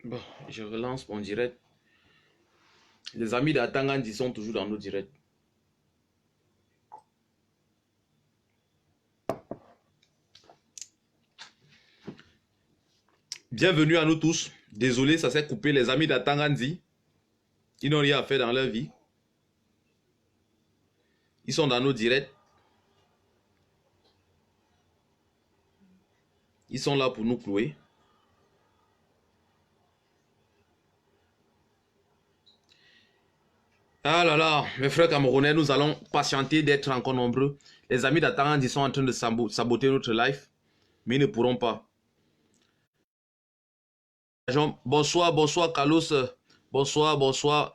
Bon, je relance mon direct. Les amis d'Atangandi sont toujours dans nos directs. Bienvenue à nous tous. Désolé, ça s'est coupé. Les amis d'Atangandi, ils n'ont rien à faire dans leur vie. Ils sont dans nos directs. Ils sont là pour nous clouer. Ah là là, mes frères camerounais, nous allons patienter d'être encore nombreux. Les amis d'Atangandi sont en train de saboter notre live, mais ils ne pourront pas. Bonsoir, bonsoir Carlos. Bonsoir, bonsoir.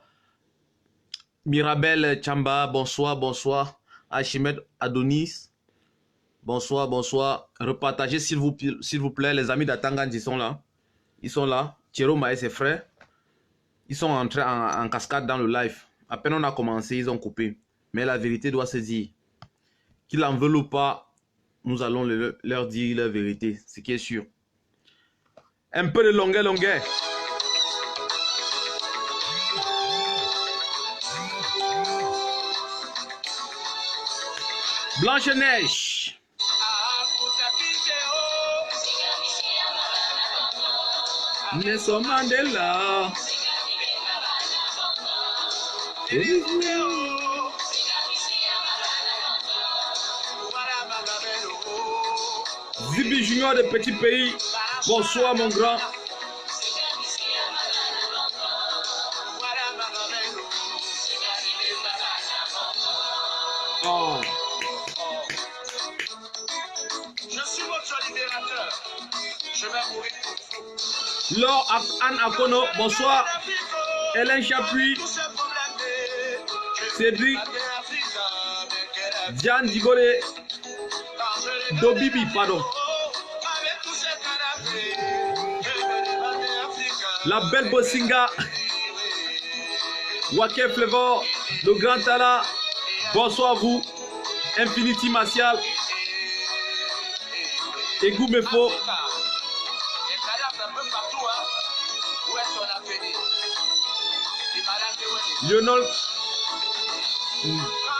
Mirabel Chamba, bonsoir, bonsoir. Archimède Adonis. Bonsoir, bonsoir. Repartagez s'il vous plaît. Les amis d'Atangandi sont là. Ils sont là. Thierry et ses frères. Ils sont entrés en cascade dans le live. À peine on a commencé, ils ont coupé. Mais la vérité doit se dire. Qu'ils en veulent ou pas, nous allons leur dire la vérité. Ce qui est sûr. Un peu de longueur. Blanche-Neige. Nelson Mandela. Zibi Junior de Petit Pays. Bonsoir mon grand. Oh. Je suis votre libérateur. Je vais mourir pour vous. Laure Anne Akono, bonsoir. Hélène Chapuis. Cédric. Diane Dibore. Dobibi, pardon. La belle Bossinga. Waké Flavor. Le grand Tala. Bonsoir à vous. Infinity Martial. Égou Mefo. Lionel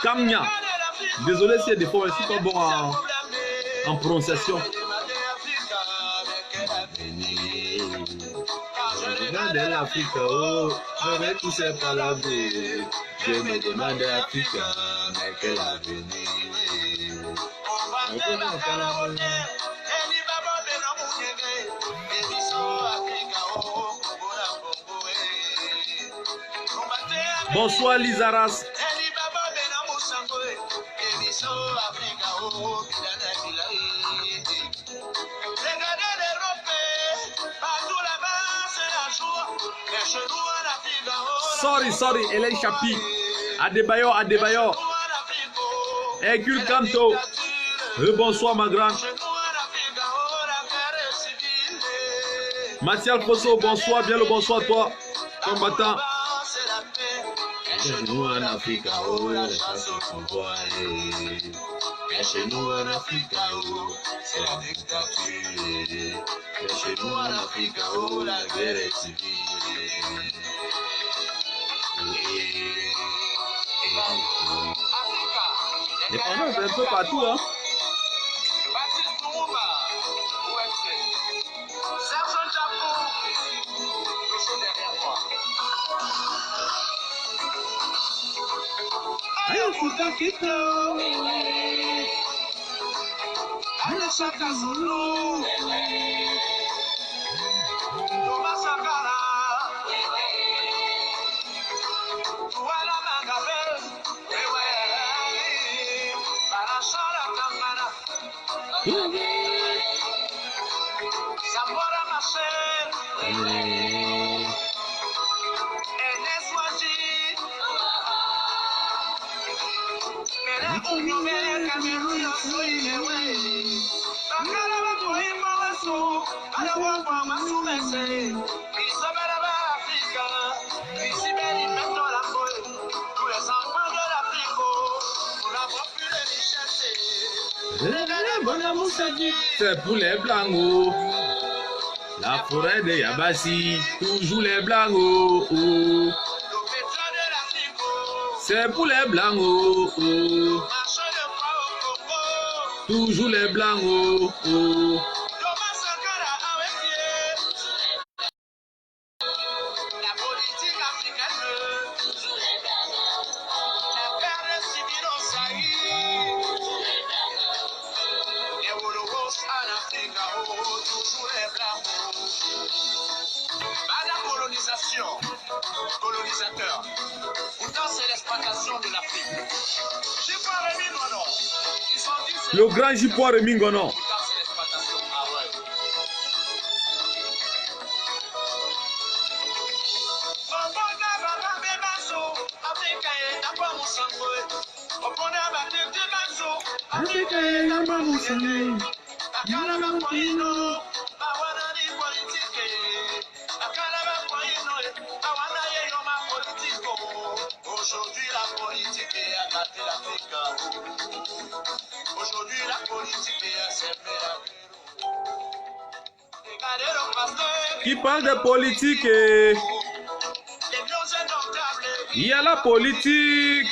Kamnia. Désolé si des fois je suis pas bon en prononciation. De l'Afrique, oh, avec tous ces palabres, je me demande Afrique, mais quel avenir. Bonsoir Lizaras. Sorry, Hélène Chapi. Adebayo. Hercule Canto. Bonsoir ma grande. Martial Posso, bonsoir, bien le bonsoir toi, combattant. Chez nous en Afrique, oh, les chasseurs sont voilés. Chez nous en Afrique, oh, c'est la dictature. Chez nous en Afrique, oh, la guerre est civile. Les pendants, c'est un peu partout, hein. C'est pour les blancs, oh. La forêt de Yabassi, toujours les blancs, oh, oh. C'est pour les blancs, oh, oh. Toujours les blancs, oh, oh. Colonisateur. Pourtant, c'est l'exploitation de l'Afrique. Le grand Jipoire Mingono. Pourtant, c'est l'exploitation. Ah ouais. Aujourd'hui, la politique est à gâter l'Afrique. Aujourd'hui, la politique est à s'aimer la Qui parle de politique, il y a la politique.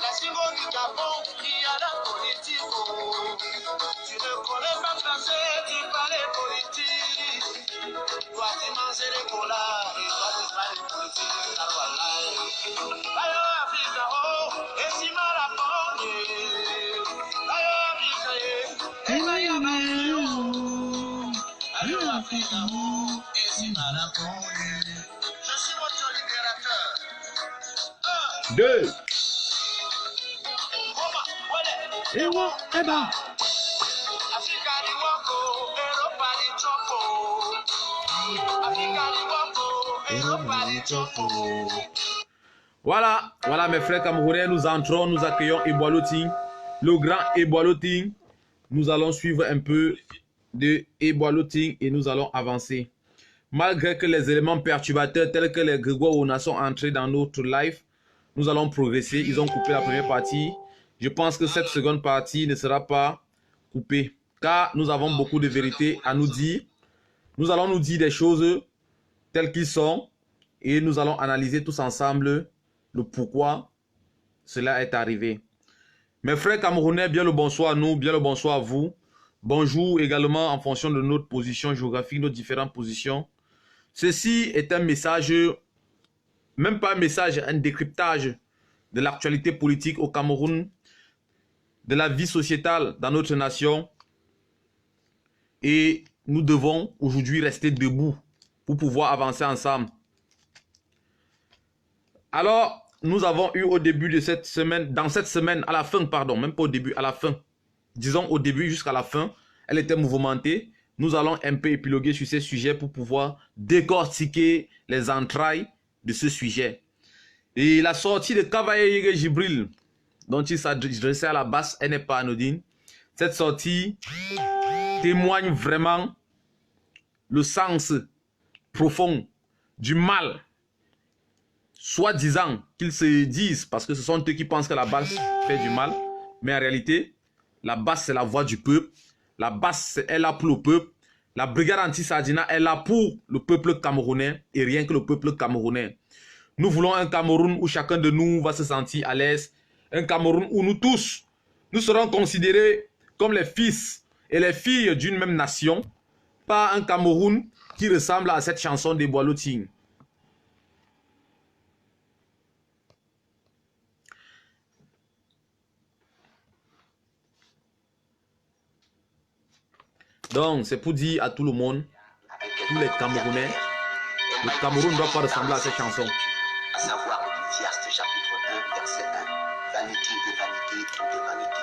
La symbole du Gabon, il y a la politique. Tu ne connais pas français, tu parles politique. Toi, tu manges les colas, et toi, tu parles politique. Ayo Africa, oh, et si mal à Ayo Africa, et Ayo Africa, oh, et si mal à Je suis votre libérateur. 2. Voilà, voilà mes frères camerounais, nous entrons, nous accueillons Eboaloting, le grand Eboaloting. Nous allons suivre un peu de Eboaloting et nous allons avancer. Malgré que les éléments perturbateurs tels que les Grégoire sont entrés dans notre live, nous allons progresser. Ils ont coupé la première partie. Je pense que cette seconde partie ne sera pas coupée, car nous avons beaucoup de vérités à nous dire. Nous allons nous dire des choses telles qu'elles sont et nous allons analyser tous ensemble le pourquoi cela est arrivé. Mes frères camerounais, bien le bonsoir à nous, bien le bonsoir à vous. Bonjour également en fonction de notre position géographique, nos différentes positions. Ceci est un message, même pas un message, un décryptage de l'actualité politique au Cameroun, de la vie sociétale dans notre nation. Et nous devons aujourd'hui rester debout pour pouvoir avancer ensemble. Alors, nous avons eu au début de cette semaine, dans cette semaine, à la fin, pardon, même pas au début, à la fin, disons au début jusqu'à la fin, elle était mouvementée. Nous allons un peu épiloguer sur ces sujets pour pouvoir décortiquer les entrailles de ce sujet. Et la sortie de Cavaillé Gibril, dont il s'adressait à la base, elle n'est pas anodine. Cette sortie témoigne vraiment le sens profond du mal, soi-disant qu'ils se disent, parce que ce sont eux qui pensent que la base fait du mal, mais en réalité, la base c'est la voix du peuple, la base est là pour le peuple, la brigade anti-Sardina est là pour le peuple camerounais et rien que le peuple camerounais. Nous voulons un Cameroun où chacun de nous va se sentir à l'aise, un Cameroun où nous tous, nous serons considérés comme les fils et les filles d'une même nation, pas un Cameroun qui ressemble à cette chanson des Eboaloting. Donc, c'est pour dire à tout le monde, tous les Camerounais, le Cameroun ne doit pas ressembler à cette chanson. À savoir Ecclésiaste chapitre 1, verset 1. Vanité des vanités, tout est vanité.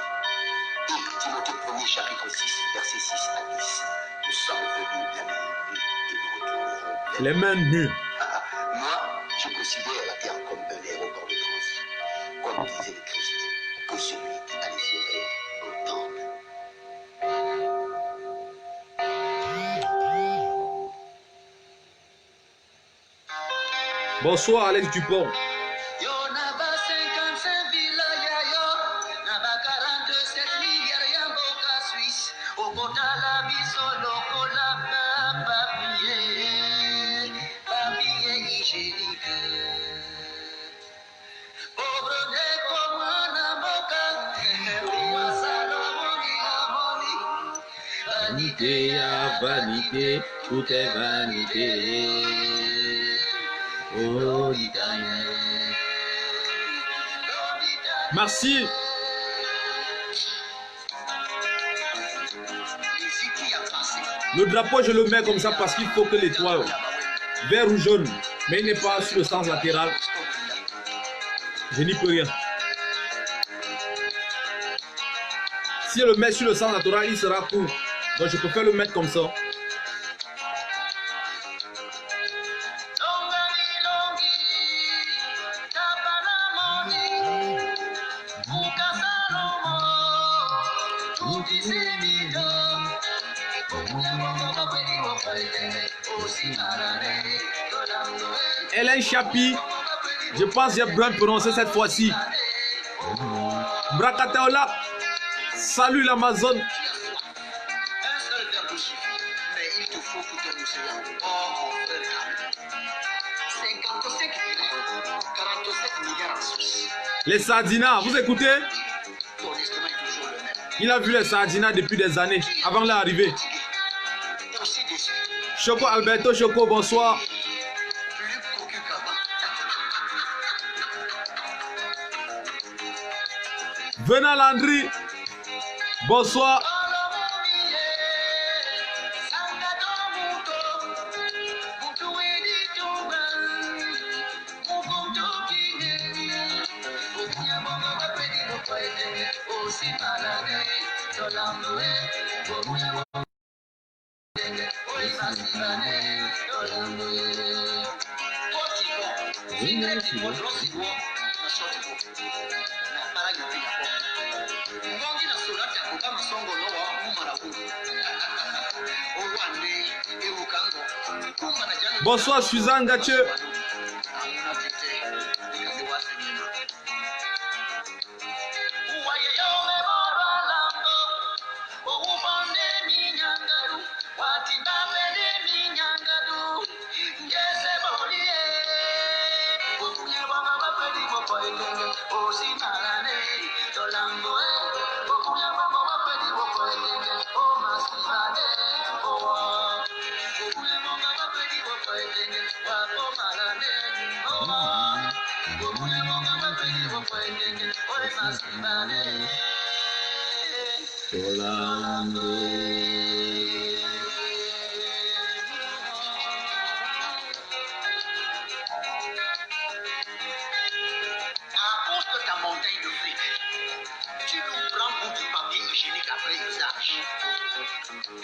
Et Timothée 1er chapitre 6, verset 6 à 10. Nous sommes venus la main nue et nous retournerons les mains nues. Moi, je considère la terre comme un aéroport de transit. Comme disait le Christ, que celui qui a les oreilles entende. Bonsoir Alex Dupont. Vanité à vanité, tout est vanité. Oh, l'Italien. Merci. Le drapeau, je le mets comme ça parce qu'il faut que l'étoile, vert ou jaune, mais il n'est pas sur le sens latéral. Je n'y peux rien. Si je le mets sur le sens latéral, il sera court. Donc je préfère le mettre comme ça. Hélène Chapi, je pense que j'ai bien prononcé cette fois-ci. Bracataola, salut l'Amazon. Les Sardinas, vous écoutez? Il a vu les Sardinas depuis des années, avant l'arrivée. Choco Alberto, Choco, bonsoir. Venant Landry, bonsoir. Bonsoir Suzanne Gathieu.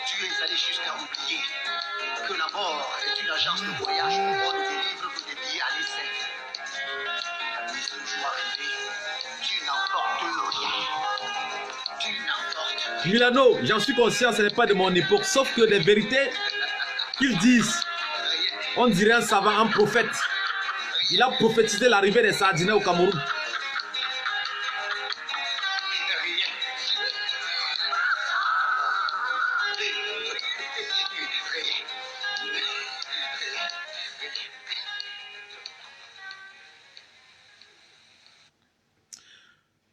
Tu es allé jusqu'à oublier que la mort est une agence de voyage où on ne délivre que des billets à l'essai. Mais ce jour arrivé, tu n'emportes rien. Tu n'emportes rien. Milano, j'en suis conscient, ce n'est pas de mon époque, sauf que les vérités qu'ils disent, on dirait un savant, un prophète. Il a prophétisé l'arrivée des Sardinais au Cameroun.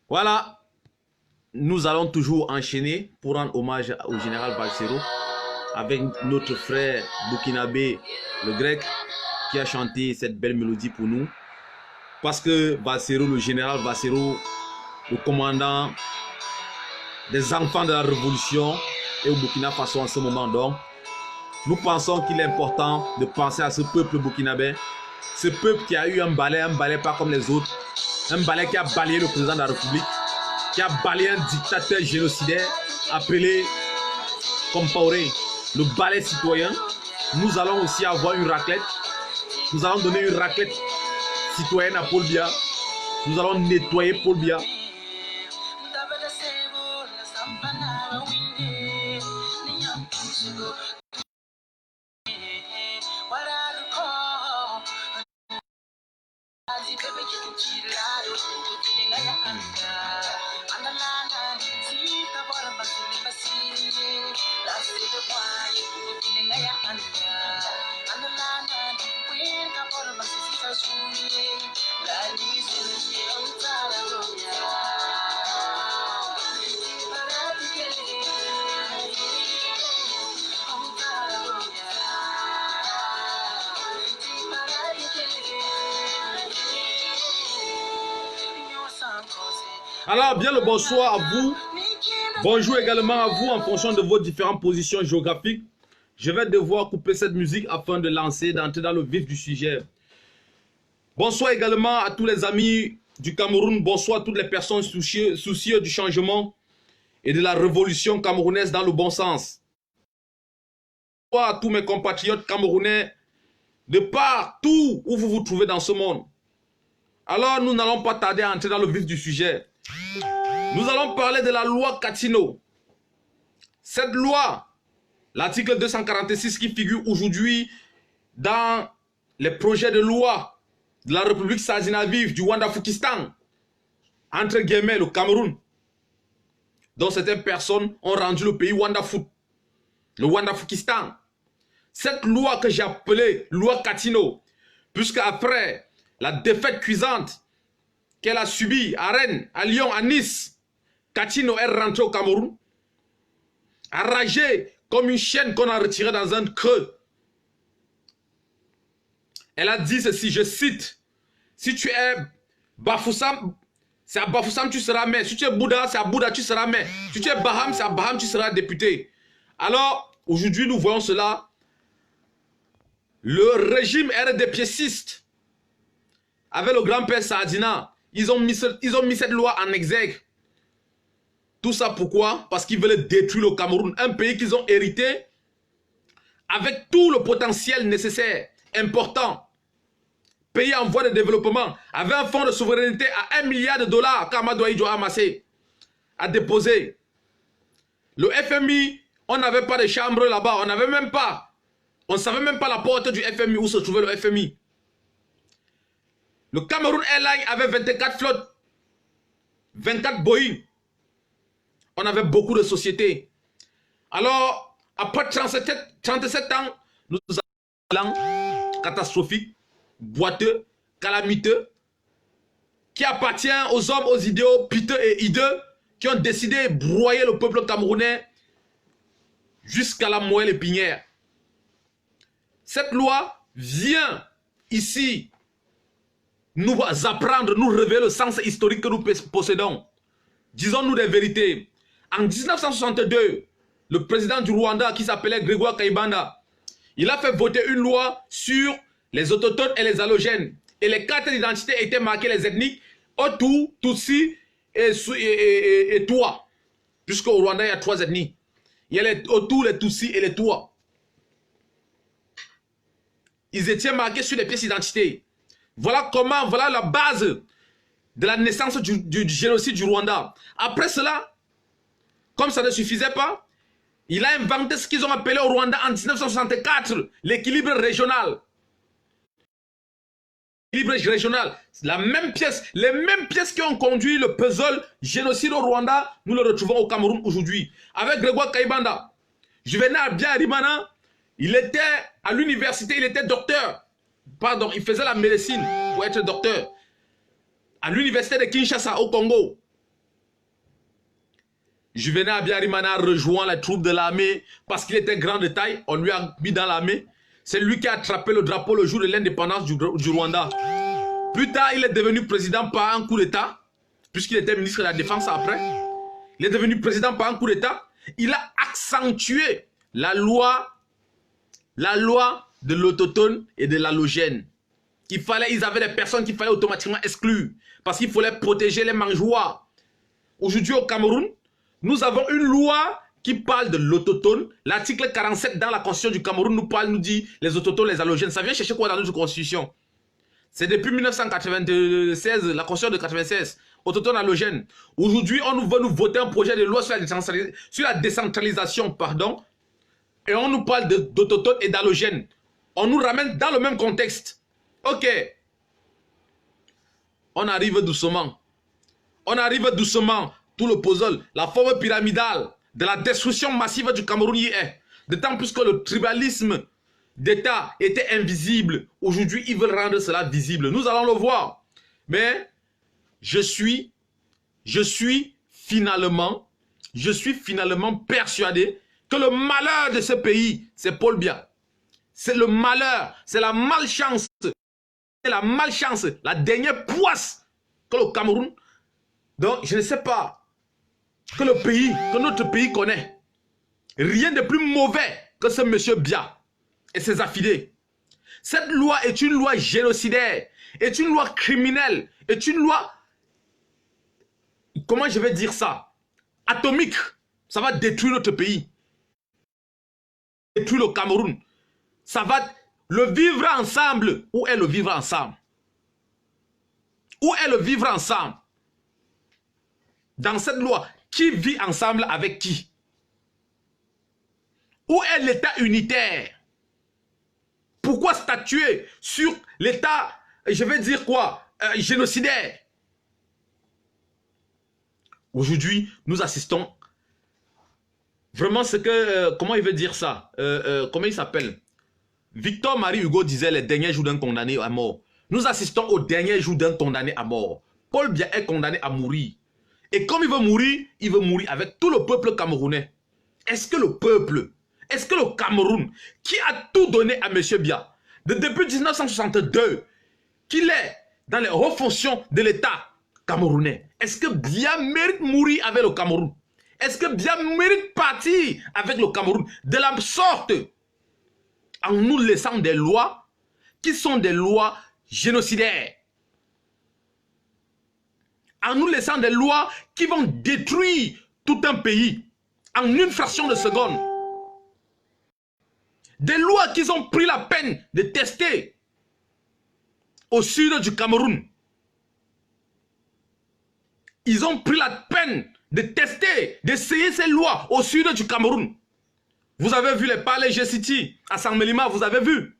Voilà, nous allons toujours enchaîner pour rendre hommage au général Balsero avec notre frère burkinabé, le grec, qui a chanté cette belle mélodie pour nous. Parce que Balsero, le général Balsero, le commandant des enfants de la révolution et au Burkina Faso en ce moment, donc, nous pensons qu'il est important de penser à ce peuple burkinabé, ce peuple qui a eu un balai pas comme les autres, un balai qui a balayé le président de la République, qui a balayé un dictateur génocidaire appelé Compaoré, le balai citoyen. Nous allons aussi avoir une raclette. Nous allons donner une raclette citoyenne à Paul Biya. Nous allons nettoyer Paul Biya. Alors, bien le bonsoir à vous. Bonjour également à vous en fonction de vos différentes positions géographiques. Je vais devoir couper cette musique afin de lancer, d'entrer dans le vif du sujet. Bonsoir également à tous les amis du Cameroun. Bonsoir à toutes les personnes soucieuses du changement et de la révolution camerounaise dans le bon sens. Bonsoir à tous mes compatriotes camerounais de partout où vous vous trouvez dans ce monde. Alors, nous n'allons pas tarder à entrer dans le vif du sujet. Nous allons parler de la loi Katino. Cette loi, l'article 246 qui figure aujourd'hui dans les projets de loi de la République Saharaui du Wanda-Fukistan, entre guillemets le Cameroun, dont certaines personnes ont rendu le pays Wanda-Foot, le Wanda-Fukistan. Cette loi que j'ai appelée loi Katino, puisque après la défaite cuisante qu'elle a subie à Rennes, à Lyon, à Nice, Katino est rentrée au Cameroun, enragée comme une chienne qu'on a retirée dans un creux. Elle a dit ceci, je cite, si tu es Bafoussam, c'est à Bafoussam tu seras maire. Si tu es Bouddha, c'est à Bouddha tu seras maire. Si tu es Baham, c'est à Baham tu seras député. Alors, aujourd'hui, nous voyons cela. Le régime RDPCiste, avec le grand-père Saadina, ils ont mis cette loi en exergue. Tout ça pourquoi? Parce qu'ils veulent détruire le Cameroun, un pays qu'ils ont hérité avec tout le potentiel nécessaire, important. Pays en voie de développement, avec un fonds de souveraineté à 1 milliard de dollars qu'Amadou Ahidjo a amassé, a déposé. Le FMI, on n'avait pas de chambre là-bas, on n'avait même pas. On ne savait même pas la porte du FMI, où se trouvait le FMI. Le Cameroun Airlines avait 24 flottes, 24 Boeing. On avait beaucoup de sociétés. Alors, après 37 ans, nous avons un plan catastrophique, boiteux, calamiteux, qui appartient aux hommes, aux idéaux piteux et hideux, qui ont décidé de broyer le peuple camerounais jusqu'à la moelle épinière. Cette loi vient ici nous apprendre, nous révéler le sens historique que nous possédons. Disons-nous des vérités. En 1962, le président du Rwanda, qui s'appelait Grégoire Kayibanda, il a fait voter une loi sur les autochtones et les allogènes. Et les cartes d'identité étaient marquées les ethniques Hutu, Tutsi et Twa. Puisqu'au Rwanda, il y a 3 ethnies. Il y a les Hutu, les Tutsi et les Twa. Ils étaient marqués sur les pièces d'identité. Voilà comment, voilà la base de la naissance du génocide du Rwanda. Après cela, comme ça ne suffisait pas, il a inventé ce qu'ils ont appelé au Rwanda en 1964, l'équilibre régional. L'équilibre régional, la même pièce, les mêmes pièces qui ont conduit le puzzle génocide au Rwanda, nous le retrouvons au Cameroun aujourd'hui. Avec Grégoire Kayibanda, Juvenal Biarimana, il était à l'université, il était docteur. Pardon, il faisait la médecine pour être docteur. À l'université de Kinshasa, au Congo. Juvenal Biarimana a rejoint les troupes de l'armée parce qu'il était grand de taille. On lui a mis dans l'armée. C'est lui qui a attrapé le drapeau le jour de l'indépendance du Rwanda. Plus tard, il est devenu président par un coup d'État, puisqu'il était ministre de la Défense après. Il est devenu président par un coup d'État. Il a accentué la loi de l'autochtone et de l'allogène. Ils avaient des personnes qu'il fallait automatiquement exclure parce qu'il fallait protéger les mangeoires. Aujourd'hui au Cameroun, nous avons une loi qui parle de l'autochtone. L'article 47 dans la constitution du Cameroun nous dit les autochtones, les allogènes. Ça vient chercher quoi dans notre constitution? C'est depuis 1996, la constitution de 1996, autochtone, allogène. Aujourd'hui, on veut nous voter un projet de loi sur la décentralisation, pardon, et on nous parle d'autochtones et d'allogènes. On nous ramène dans le même contexte. Ok. On arrive doucement. On arrive doucement. Tout le puzzle, la forme pyramidale de la destruction massive du Cameroun y est. D'autant plus que le tribalisme d'État était invisible. Aujourd'hui, ils veulent rendre cela visible. Nous allons le voir. Mais je suis finalement persuadé que le malheur de ce pays, c'est Paul Biya. C'est le malheur, c'est la malchance, la dernière poisse que le Cameroun Donc, je ne sais pas que notre pays connaît. Rien de plus mauvais que ce monsieur Biya et ses affidés. Cette loi est une loi génocidaire, est une loi criminelle, est une loi, comment je vais dire ça, atomique. Ça va détruire notre pays. Détruire le Cameroun. Ça va le vivre ensemble. Où est le vivre ensemble? Où est le vivre ensemble? Dans cette loi, qui vit ensemble avec qui? Où est l'État unitaire? Pourquoi statuer sur l'État, je vais dire quoi, génocidaire? Aujourd'hui, nous assistons vraiment ce que, comment il veut dire ça, comment il s'appelle? Victor Marie Hugo disait les derniers jours d'un condamné à mort. Nous assistons aux derniers jours d'un condamné à mort. Paul Biya est condamné à mourir. Et comme il veut mourir avec tout le peuple camerounais. Est-ce que le peuple, est-ce que le Cameroun, qui a tout donné à M. Biya, depuis 1962, qu'il est dans les hautes fonctions de l'État camerounais, est-ce que Biya mérite mourir avec le Cameroun? Est-ce que Biya mérite partir avec le Cameroun de la sorte, en nous laissant des lois qui sont des lois génocidaires, en nous laissant des lois qui vont détruire tout un pays en une fraction de seconde. Des lois qu'ils ont pris la peine de tester au sud du Cameroun. Ils ont pris la peine de tester, d'essayer ces lois au sud du Cameroun. Vous avez vu les palais G-City à Saint-Mélima, vous avez vu.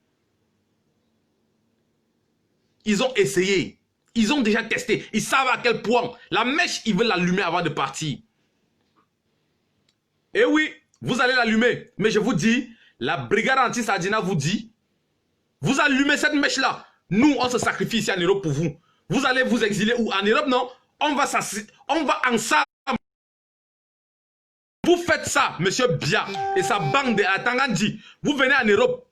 Ils ont essayé. Ils ont déjà testé. Ils savent à quel point la mèche, ils veulent l'allumer avant de partir. Et oui, vous allez l'allumer. Mais je vous dis, la brigade anti-Sardina vous dit, vous allumez cette mèche-là. Nous, on se sacrifie ici en Europe pour vous. Vous allez vous exiler où? En Europe, non? On va ensemble. Vous faites ça, monsieur Biya et sa bande de Atangandi. Vous venez en Europe.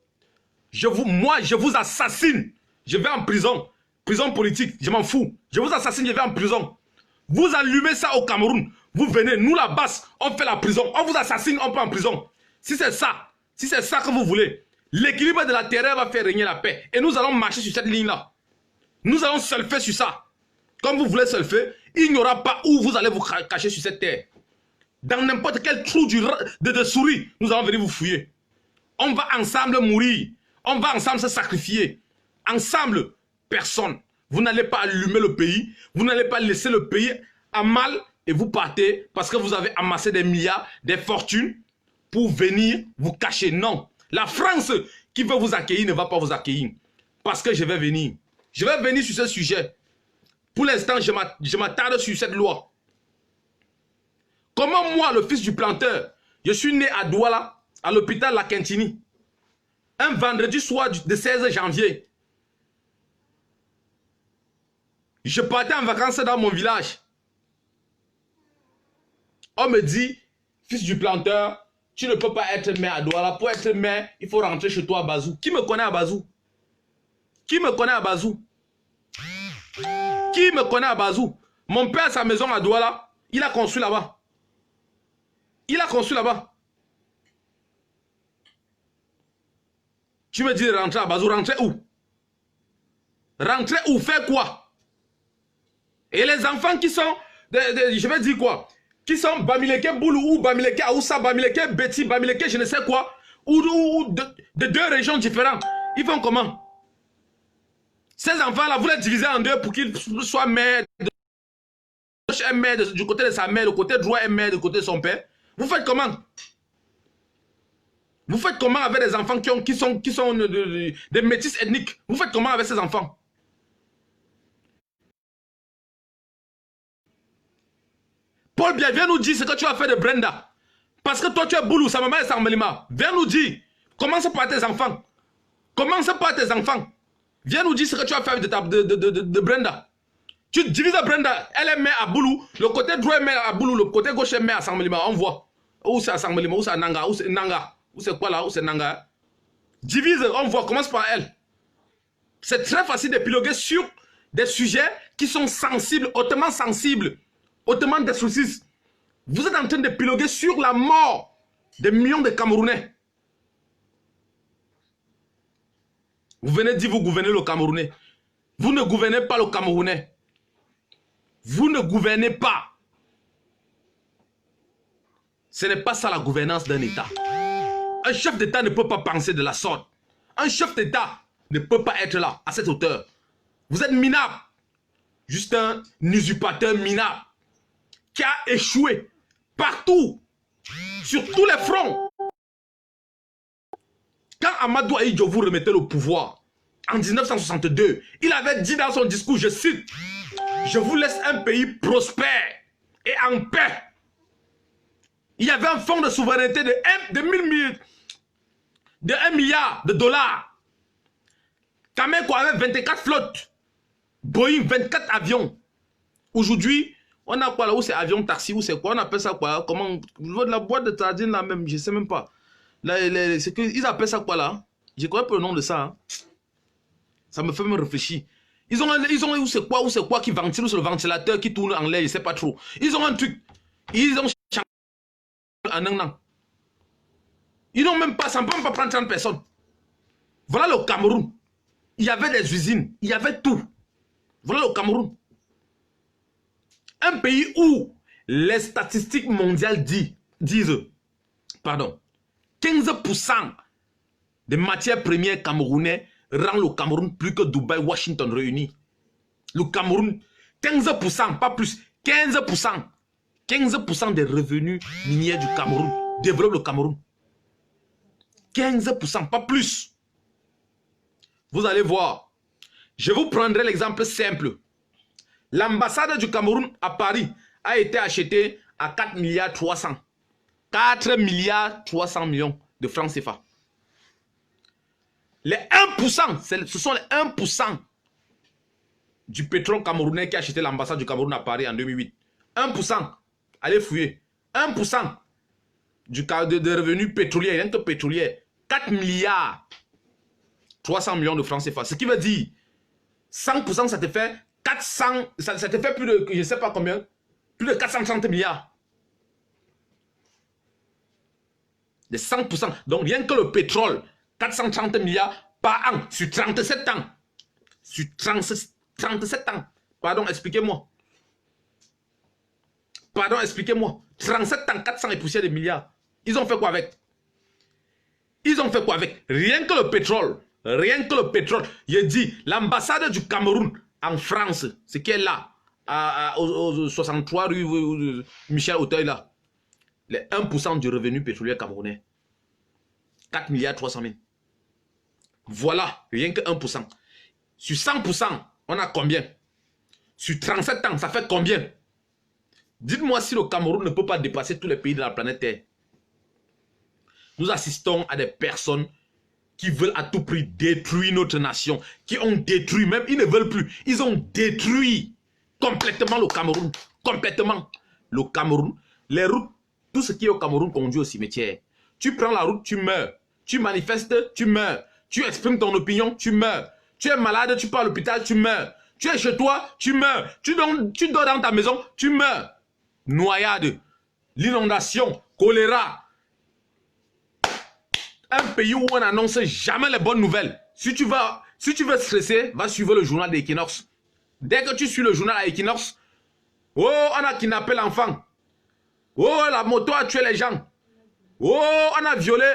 Moi, je vous assassine. Je vais en prison. Prison politique, je m'en fous. Je vous assassine, je vais en prison. Vous allumez ça au Cameroun. Vous venez, nous la basse, on fait la prison. On vous assassine, on peut en prison. Si c'est ça que vous voulez, l'équilibre de la terre va faire régner la paix. Et nous allons marcher sur cette ligne-là. Nous allons surfer sur ça. Comme vous voulez surfer, il n'y aura pas où vous allez vous cacher sur cette terre. Dans n'importe quel trou de souris, nous allons venir vous fouiller. On va ensemble mourir. On va ensemble se sacrifier. Ensemble, personne. Vous n'allez pas allumer le pays. Vous n'allez pas laisser le pays à mal et vous partez parce que vous avez amassé des milliards, des fortunes pour venir vous cacher. Non. La France qui veut vous accueillir ne va pas vous accueillir. Parce que je vais venir. Je vais venir sur ce sujet. Pour l'instant, je m'attarde sur cette loi. Comment moi, le fils du planteur, je suis né à Douala, à l'hôpital La Quintini, un vendredi soir de 16 janvier. Je partais en vacances dans mon village. On me dit, fils du planteur, tu ne peux pas être maire à Douala. Pour être maire, il faut rentrer chez toi à Bazou. Qui me connaît à Bazou? Qui me connaît à Bazou? Qui me connaît à Bazou? Mon père a sa maison à Douala. Il a construit là-bas. Il a construit là-bas. Tu me dis de rentrer à Bazou. Rentrer où? Rentrer où? Faire quoi? Et les enfants qui sont, je vais dire quoi? Qui sont Bamileke Boulou ou Bamileke Aoussa, Bamileke Betty, Bamileke je ne sais quoi, ou de deux régions différentes. Ils font comment? Ces enfants-là, vous les divisez en deux pour qu'ils soient maires. Un maire du côté de sa mère, le côté droit un maire du côté de son père. Vous faites comment? Vous faites comment avec des enfants qui sont des métis ethniques? Vous faites comment avec ces enfants? Paul Biya, viens nous dire ce que tu as fait de Brenda. Parce que toi tu es Boulou, sa maman est Saint-Mélima. Viens nous dire. Commence par tes enfants. Commence par tes enfants. Viens nous dire ce que tu as fait de Brenda. Tu divises Brenda, elle est mère à Boulou, le côté droit est mère à Boulou, le côté gauche est mère à Saint-Mélima. On voit. Où c'est à Saint-Mélima, où c'est à Nanga, où c'est Nanga. Où c'est quoi là, où c'est Nanga. Divise, on voit, commence par elle. C'est très facile d'épiloguer sur des sujets qui sont sensibles, hautement sensibles hautement destructrice. Vous êtes en train de piloguer sur la mort des millions de Camerounais. Vous venez dire vous gouvernez le Camerounais. Vous ne gouvernez pas le Camerounais. Vous ne gouvernez pas. Ce n'est pas ça la gouvernance d'un État. Un chef d'État ne peut pas penser de la sorte. Un chef d'État ne peut pas être là, à cette hauteur. Vous êtes minable. Juste un usurpateur minable qui a échoué partout, sur tous les fronts. Quand Amadou Ahidjo vous remettait le pouvoir, en 1962, il avait dit dans son discours, je cite, « Je vous laisse un pays prospère et en paix. » Il y avait un fonds de souveraineté de 1 milliard de dollars. Kameko avait 24 flottes. Boeing, 24 avions. Aujourd'hui, on a quoi là? Où c'est avion taxi? Où c'est quoi? On appelle ça quoi? Comment? La boîte de sardines là même, je sais même pas. Ils appellent ça quoi là? Je connais pas le nom de ça. Hein. Ça me fait même réfléchir. Ils ont où c'est quoi qui ventile sur le ventilateur qui tourne en l'air, je sais pas trop. Ils ont un truc. Ils ont en un an. Ils n'ont même pas, ça ne peut même pas prendre 30 personnes. Voilà le Cameroun. Il y avait des usines, il y avait tout. Voilà le Cameroun. Un pays où les statistiques mondiales disent, pardon, 15% des matières premières camerounais rend le Cameroun plus que Dubaï, Washington réunis. Le Cameroun, 15%, pas plus, 15%. 15% des revenus miniers du Cameroun développent le Cameroun. 15%, pas plus. Vous allez voir. Je vous prendrai l'exemple simple. L'ambassade du Cameroun à Paris a été achetée à 4 milliards 300. 4 milliards 300 millions de francs CFA. Les 1%, ce sont les 1% du pétrole camerounais qui a acheté l'ambassade du Cameroun à Paris en 2008. 1%. Allez fouiller. 1% de revenus pétroliers, rien que pétroliers. 4 milliards 300 millions de francs CFA. Ce qui veut dire 100%, ça te fait 400, ça te fait plus de, je ne sais pas combien, plus de 430 milliards. De 100%. Donc rien que le pétrole, 430 milliards par an, sur 37 ans. Sur 37 ans. Pardon, expliquez-moi. Pardon, expliquez-moi. 37 ans, 400 et poussières de milliards. Ils ont fait quoi avec? Ils ont fait quoi avec? Rien que le pétrole. Rien que le pétrole. Je dis, l'ambassade du Cameroun en France, ce qui est là, au 63 rue Michel Auteuil là, les 1% du revenu pétrolier camerounais. 4 milliards 300 000. Voilà, rien que 1%. Sur 100%, on a combien? Sur 37 ans, ça fait combien? Dites-moi si le Cameroun ne peut pas dépasser tous les pays de la planète Terre. Nous assistons à des personnes qui veulent à tout prix détruire notre nation, qui ont détruit, même ils ne veulent plus, ils ont détruit complètement le Cameroun, complètement. Le Cameroun, les routes, tout ce qui est au Cameroun conduit au cimetière. Tu prends la route, tu meurs. Tu manifestes, tu meurs. Tu exprimes ton opinion, tu meurs. Tu es malade, tu pars à l'hôpital, tu meurs. Tu es chez toi, tu meurs. Tu dors dans ta maison, tu meurs. Noyade, l'inondation, choléra. Un pays où on n'annonce jamais les bonnes nouvelles. Si tu veux stresser, va suivre le journal d'Equinox. Dès que tu suis le journal à Equinox, oh, on a kidnappé l'enfant. Oh, la moto a tué les gens. Oh, on a violé.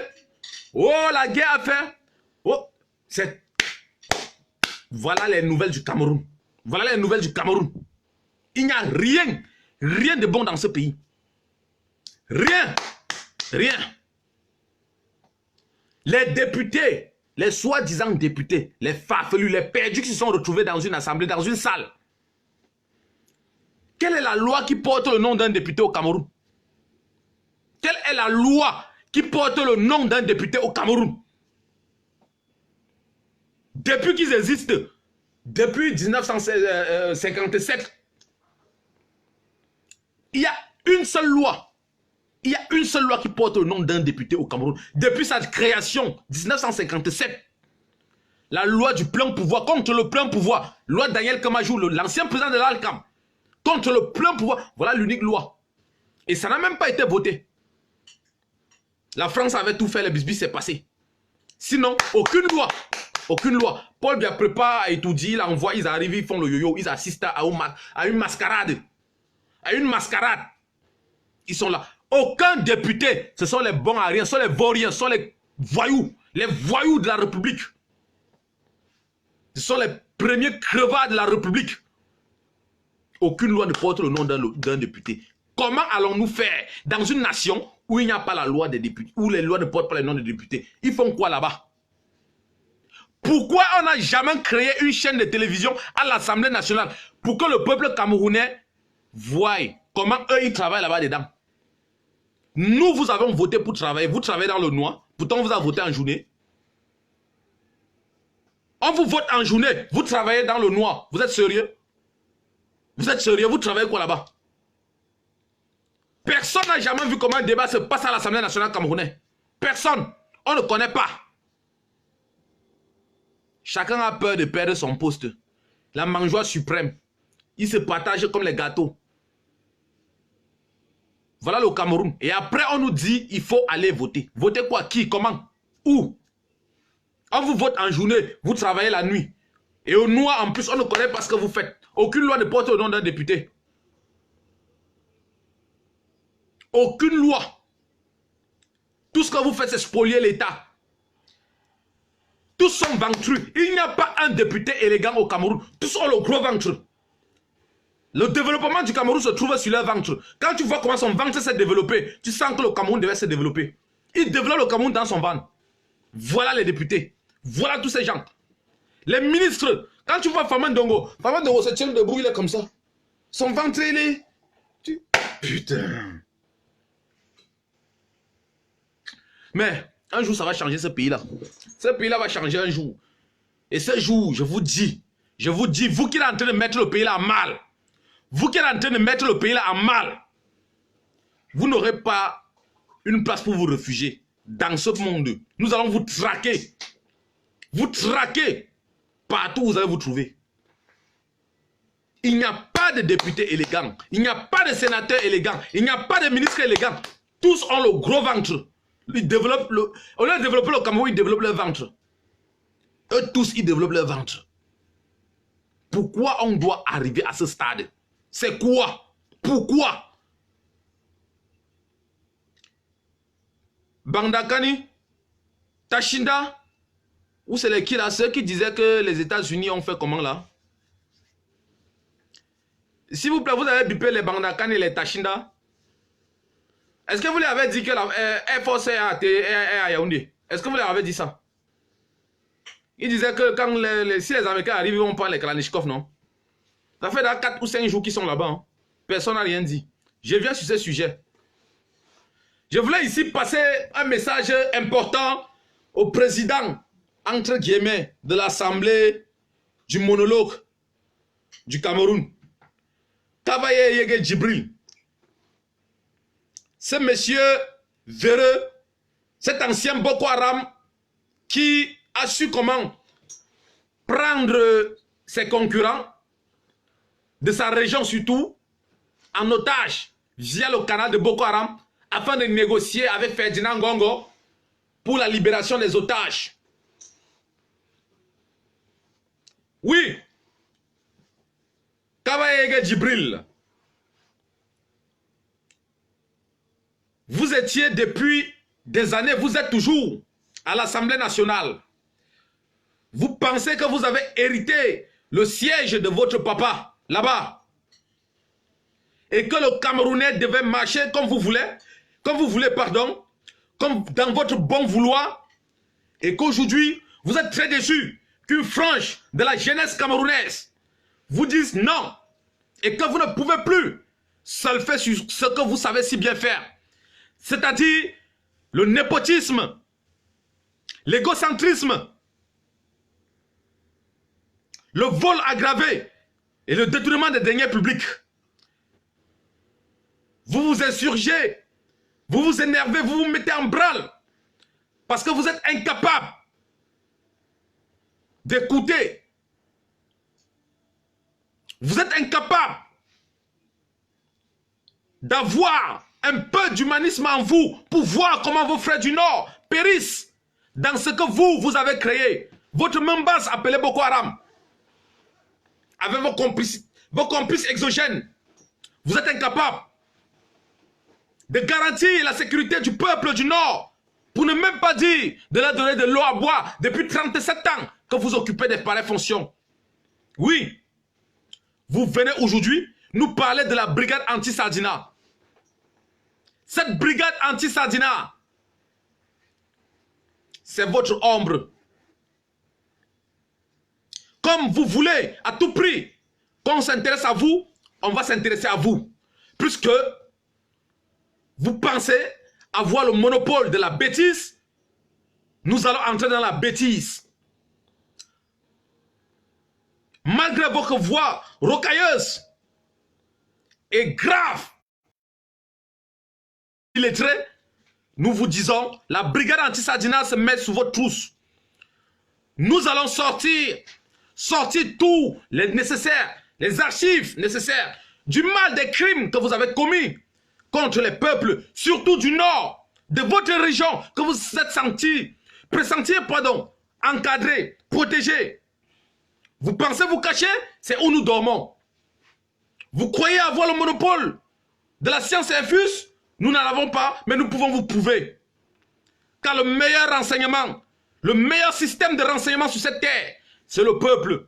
Oh, la guerre a fait. Oh, c'est... Voilà les nouvelles du Cameroun. Voilà les nouvelles du Cameroun. Il n'y a rien de bon dans ce pays. Rien. Les députés, les soi-disant députés, les farfelus, les perdus qui se sont retrouvés dans une assemblée, dans une salle. Quelle est la loi qui porte le nom d'un député au Cameroun? Quelle est la loi qui porte le nom d'un député au Cameroun? Depuis qu'ils existent, depuis 1957, il y a une seule loi. Il y a une seule loi qui porte le nom d'un député au Cameroun. Depuis sa création, 1957, la loi du plein pouvoir, contre le plein pouvoir, loi Daniel Kamajou, l'ancien président de l'ALCAM, contre le plein pouvoir. Voilà l'unique loi. Et ça n'a même pas été voté. La France avait tout fait, le bisbis s'est passé. Sinon, aucune loi. Aucune loi. Paul Biya prépare et tout dit, il envoie, ils arrivent, ils font le yo-yo, ils assistent à une mascarade. À une mascarade. Ils sont là. Aucun député, ce sont les bons à rien, ce sont les vauriens, ce sont les voyous de la République. Ce sont les premiers crevards de la République. Aucune loi ne porte le nom d'un député. Comment allons-nous faire dans une nation où il n'y a pas la loi des députés, où les lois ne portent pas le nom des députés? Ils font quoi là-bas? Pourquoi on n'a jamais créé une chaîne de télévision à l'Assemblée nationale pour que le peuple camerounais voie comment eux ils travaillent là-bas dedans? Nous, vous avons voté pour travailler. Vous travaillez dans le noir. Pourtant, on vous a voté en journée. On vous vote en journée. Vous travaillez dans le noir. Vous êtes sérieux? Vous êtes sérieux? Vous travaillez quoi là-bas? Personne n'a jamais vu comment un débat se passe à l'Assemblée nationale camerounaise. Personne. On ne connaît pas. Chacun a peur de perdre son poste. La mangeoire suprême. Ils se partagent comme les gâteaux. Voilà le Cameroun. Et après, on nous dit il faut aller voter. Voter quoi? Qui? Comment? Où? On vous vote en journée. Vous travaillez la nuit. Et au noir, en plus, on ne connaît pas ce que vous faites. Aucune loi ne porte le nom d'un député. Aucune loi. Tout ce que vous faites, c'est spolier l'État. Tous sont ventrus. Il n'y a pas un député élégant au Cameroun. Tous ont le gros ventre. Le développement du Cameroun se trouve sur leur ventre. Quand tu vois comment son ventre s'est développé, tu sens que le Cameroun devait se développer. Il développe le Cameroun dans son ventre. Voilà les députés. Voilà tous ces gens. Les ministres. Quand tu vois Faman Dongo se tient debout, il est comme ça. Son ventre, il est... Putain. Mais un jour, ça va changer ce pays-là. Ce pays-là va changer un jour. Et ce jour, je vous dis, vous qui êtes en train de mettre le pays-là en mal, vous qui êtes en train de mettre le pays-là en mal, vous n'aurez pas une place pour vous réfugier dans ce monde. Nous allons vous traquer. Vous traquer partout où vous allez vous trouver. Il n'y a pas de députés élégants. Il n'y a pas de sénateurs élégants. Il n'y a pas de ministres élégants. Tous ont le gros ventre. Ils développent au lieu de développer le Cameroun, ils développent leur ventre. Eux tous, ils développent leur ventre. Pourquoi on doit arriver à ce stade? C'est quoi? Pourquoi? Bandakani, Tashinda, ou c'est les qui là, ceux qui disaient que les États-Unis ont fait comment là? S'il vous plaît, vous avez bipé les Bandakani et les Tashinda? Est-ce que vous leur avez dit que la Air Force est à Yaoundé? Est-ce que vous leur avez dit ça? Ils disaient que quand si les Américains arrivent, ils vont prendre les Kalachnikov, non? Ça fait 4 ou 5 jours qu'ils sont là-bas. Hein. Personne n'a rien dit. Je viens sur ce sujet. Je voulais ici passer un message important au président, entre guillemets, de l'Assemblée du monologue du Cameroun. Kavaye Yege Djibril. Ce monsieur véreux, cet ancien Boko Haram qui a su comment prendre ses concurrents de sa région surtout en otage via le canal de Boko Haram afin de négocier avec Ferdinand Ngongo pour la libération des otages. Oui, Kavaye Djibril, vous étiez depuis des années, vous êtes toujours à l'Assemblée nationale. Vous pensez que vous avez hérité le siège de votre papa là-bas et que le Camerounais devait marcher comme vous voulez, pardon, comme dans votre bon vouloir, et qu'aujourd'hui, vous êtes très déçus qu'une frange de la jeunesse camerounaise vous dise non et que vous ne pouvez plus seul faire sur ce que vous savez si bien faire. C'est-à-dire le népotisme, l'égocentrisme, le vol aggravé et le détournement des deniers publics. Vous vous insurgez, vous vous énervez, vous vous mettez en branle parce que vous êtes incapable d'écouter. Vous êtes incapable d'avoir un peu d'humanisme en vous pour voir comment vos frères du Nord périssent dans ce que vous avez créé. Votre même base appelée Boko Haram. Avec vos complices exogènes. Vous êtes incapables de garantir la sécurité du peuple du Nord. Pour ne même pas dire de leur donner de l'eau à boire depuis 37 ans que vous occupez des pareilles fonctions. Oui, vous venez aujourd'hui nous parler de la brigade anti-Sardina. Cette brigade anti-Sardina, c'est votre ombre. Comme vous voulez à tout prix qu'on s'intéresse à vous, on va s'intéresser à vous. Puisque vous pensez avoir le monopole de la bêtise, nous allons entrer dans la bêtise. Malgré votre voix rocailleuse et grave, illettré, nous vous disons, la brigade anti-Sardina se met sous votre trousse. Nous allons sortir tous les nécessaires, les archives nécessaires du mal des crimes que vous avez commis contre les peuples, surtout du Nord, de votre région, que vous êtes pressentir, encadré, protégé. Vous pensez vous cacher? C'est où nous dormons. Vous croyez avoir le monopole de la science infuse? Nous n'en avons pas, mais nous pouvons vous prouver. Car le meilleur renseignement, le meilleur système de renseignement sur cette terre, c'est le peuple.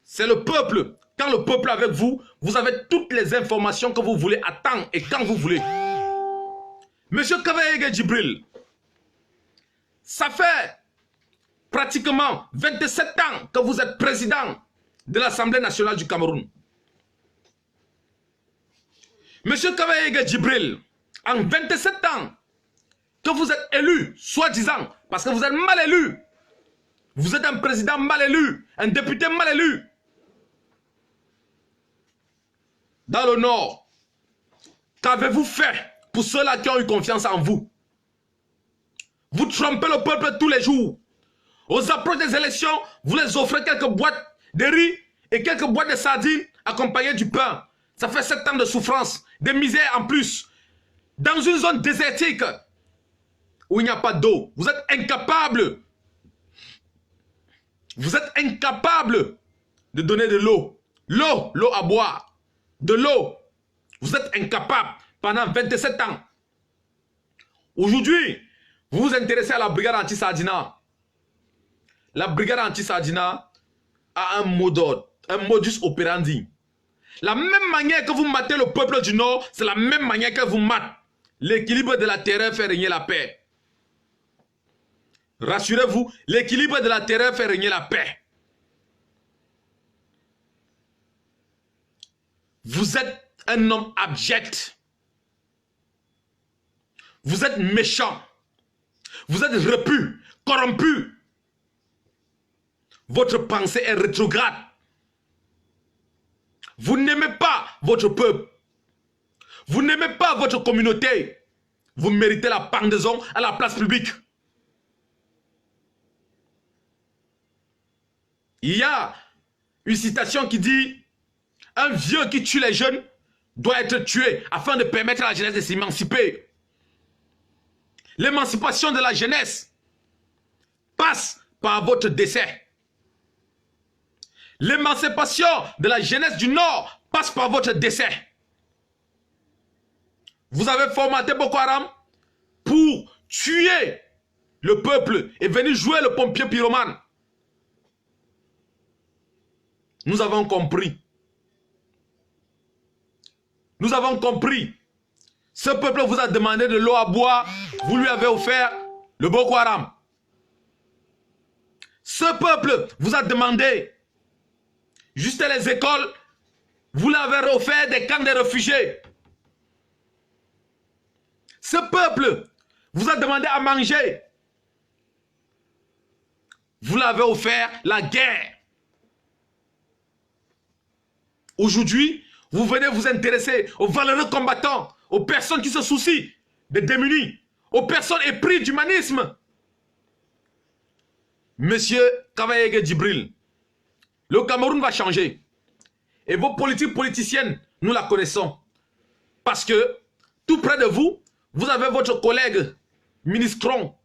C'est le peuple. Quand le peuple est avec vous, vous avez toutes les informations que vous voulez à temps et quand vous voulez. Monsieur Kavaye Djibril, ça fait pratiquement 27 ans que vous êtes président de l'Assemblée nationale du Cameroun. Monsieur Kavaye Djibril, en 27 ans que vous êtes élu, soi-disant, parce que vous êtes mal élu. Vous êtes un président mal élu, un député mal élu. Dans le Nord, qu'avez-vous fait pour ceux-là qui ont eu confiance en vous? Vous trompez le peuple tous les jours. Aux approches des élections, vous les offrez quelques boîtes de riz et quelques boîtes de sardines accompagnées du pain. Ça fait 7 ans de souffrance, de misère en plus. Dans une zone désertique où il n'y a pas d'eau, vous êtes incapable. Vous êtes incapable de donner de l'eau. L'eau à boire. De l'eau. Vous êtes incapable pendant 27 ans. Aujourd'hui, vous vous intéressez à la brigade anti-Sardina. La brigade anti-Sardina a un mot d'ordre, un modus operandi. La même manière que vous matez le peuple du Nord, c'est la même manière que vous matez. L'équilibre de la terreur fait régner la paix. Rassurez-vous, l'équilibre de la terreur fait régner la paix. Vous êtes un homme abject. Vous êtes méchant. Vous êtes repu, corrompu. Votre pensée est rétrograde. Vous n'aimez pas votre peuple. Vous n'aimez pas votre communauté. Vous méritez la pendaison à la place publique. Il y a une citation qui dit « Un vieux qui tue les jeunes doit être tué afin de permettre à la jeunesse de s'émanciper. » L'émancipation de la jeunesse passe par votre décès. L'émancipation de la jeunesse du Nord passe par votre décès. Vous avez formaté Boko Haram pour tuer le peuple et venir jouer le pompier pyromane. Nous avons compris. Nous avons compris. Ce peuple vous a demandé de l'eau à boire. Vous lui avez offert le Boko Haram. Ce peuple vous a demandé juste les écoles. Vous l'avez offert des camps de réfugiés. Ce peuple vous a demandé à manger. Vous l'avez offert la guerre. Aujourd'hui, vous venez vous intéresser aux valeureux combattants, aux personnes qui se soucient des démunis, aux personnes épris d'humanisme. Monsieur Kavaye Djibril, le Cameroun va changer. Et vos politiques politiciennes, nous la connaissons. Parce que tout près de vous, vous avez votre collègue ministron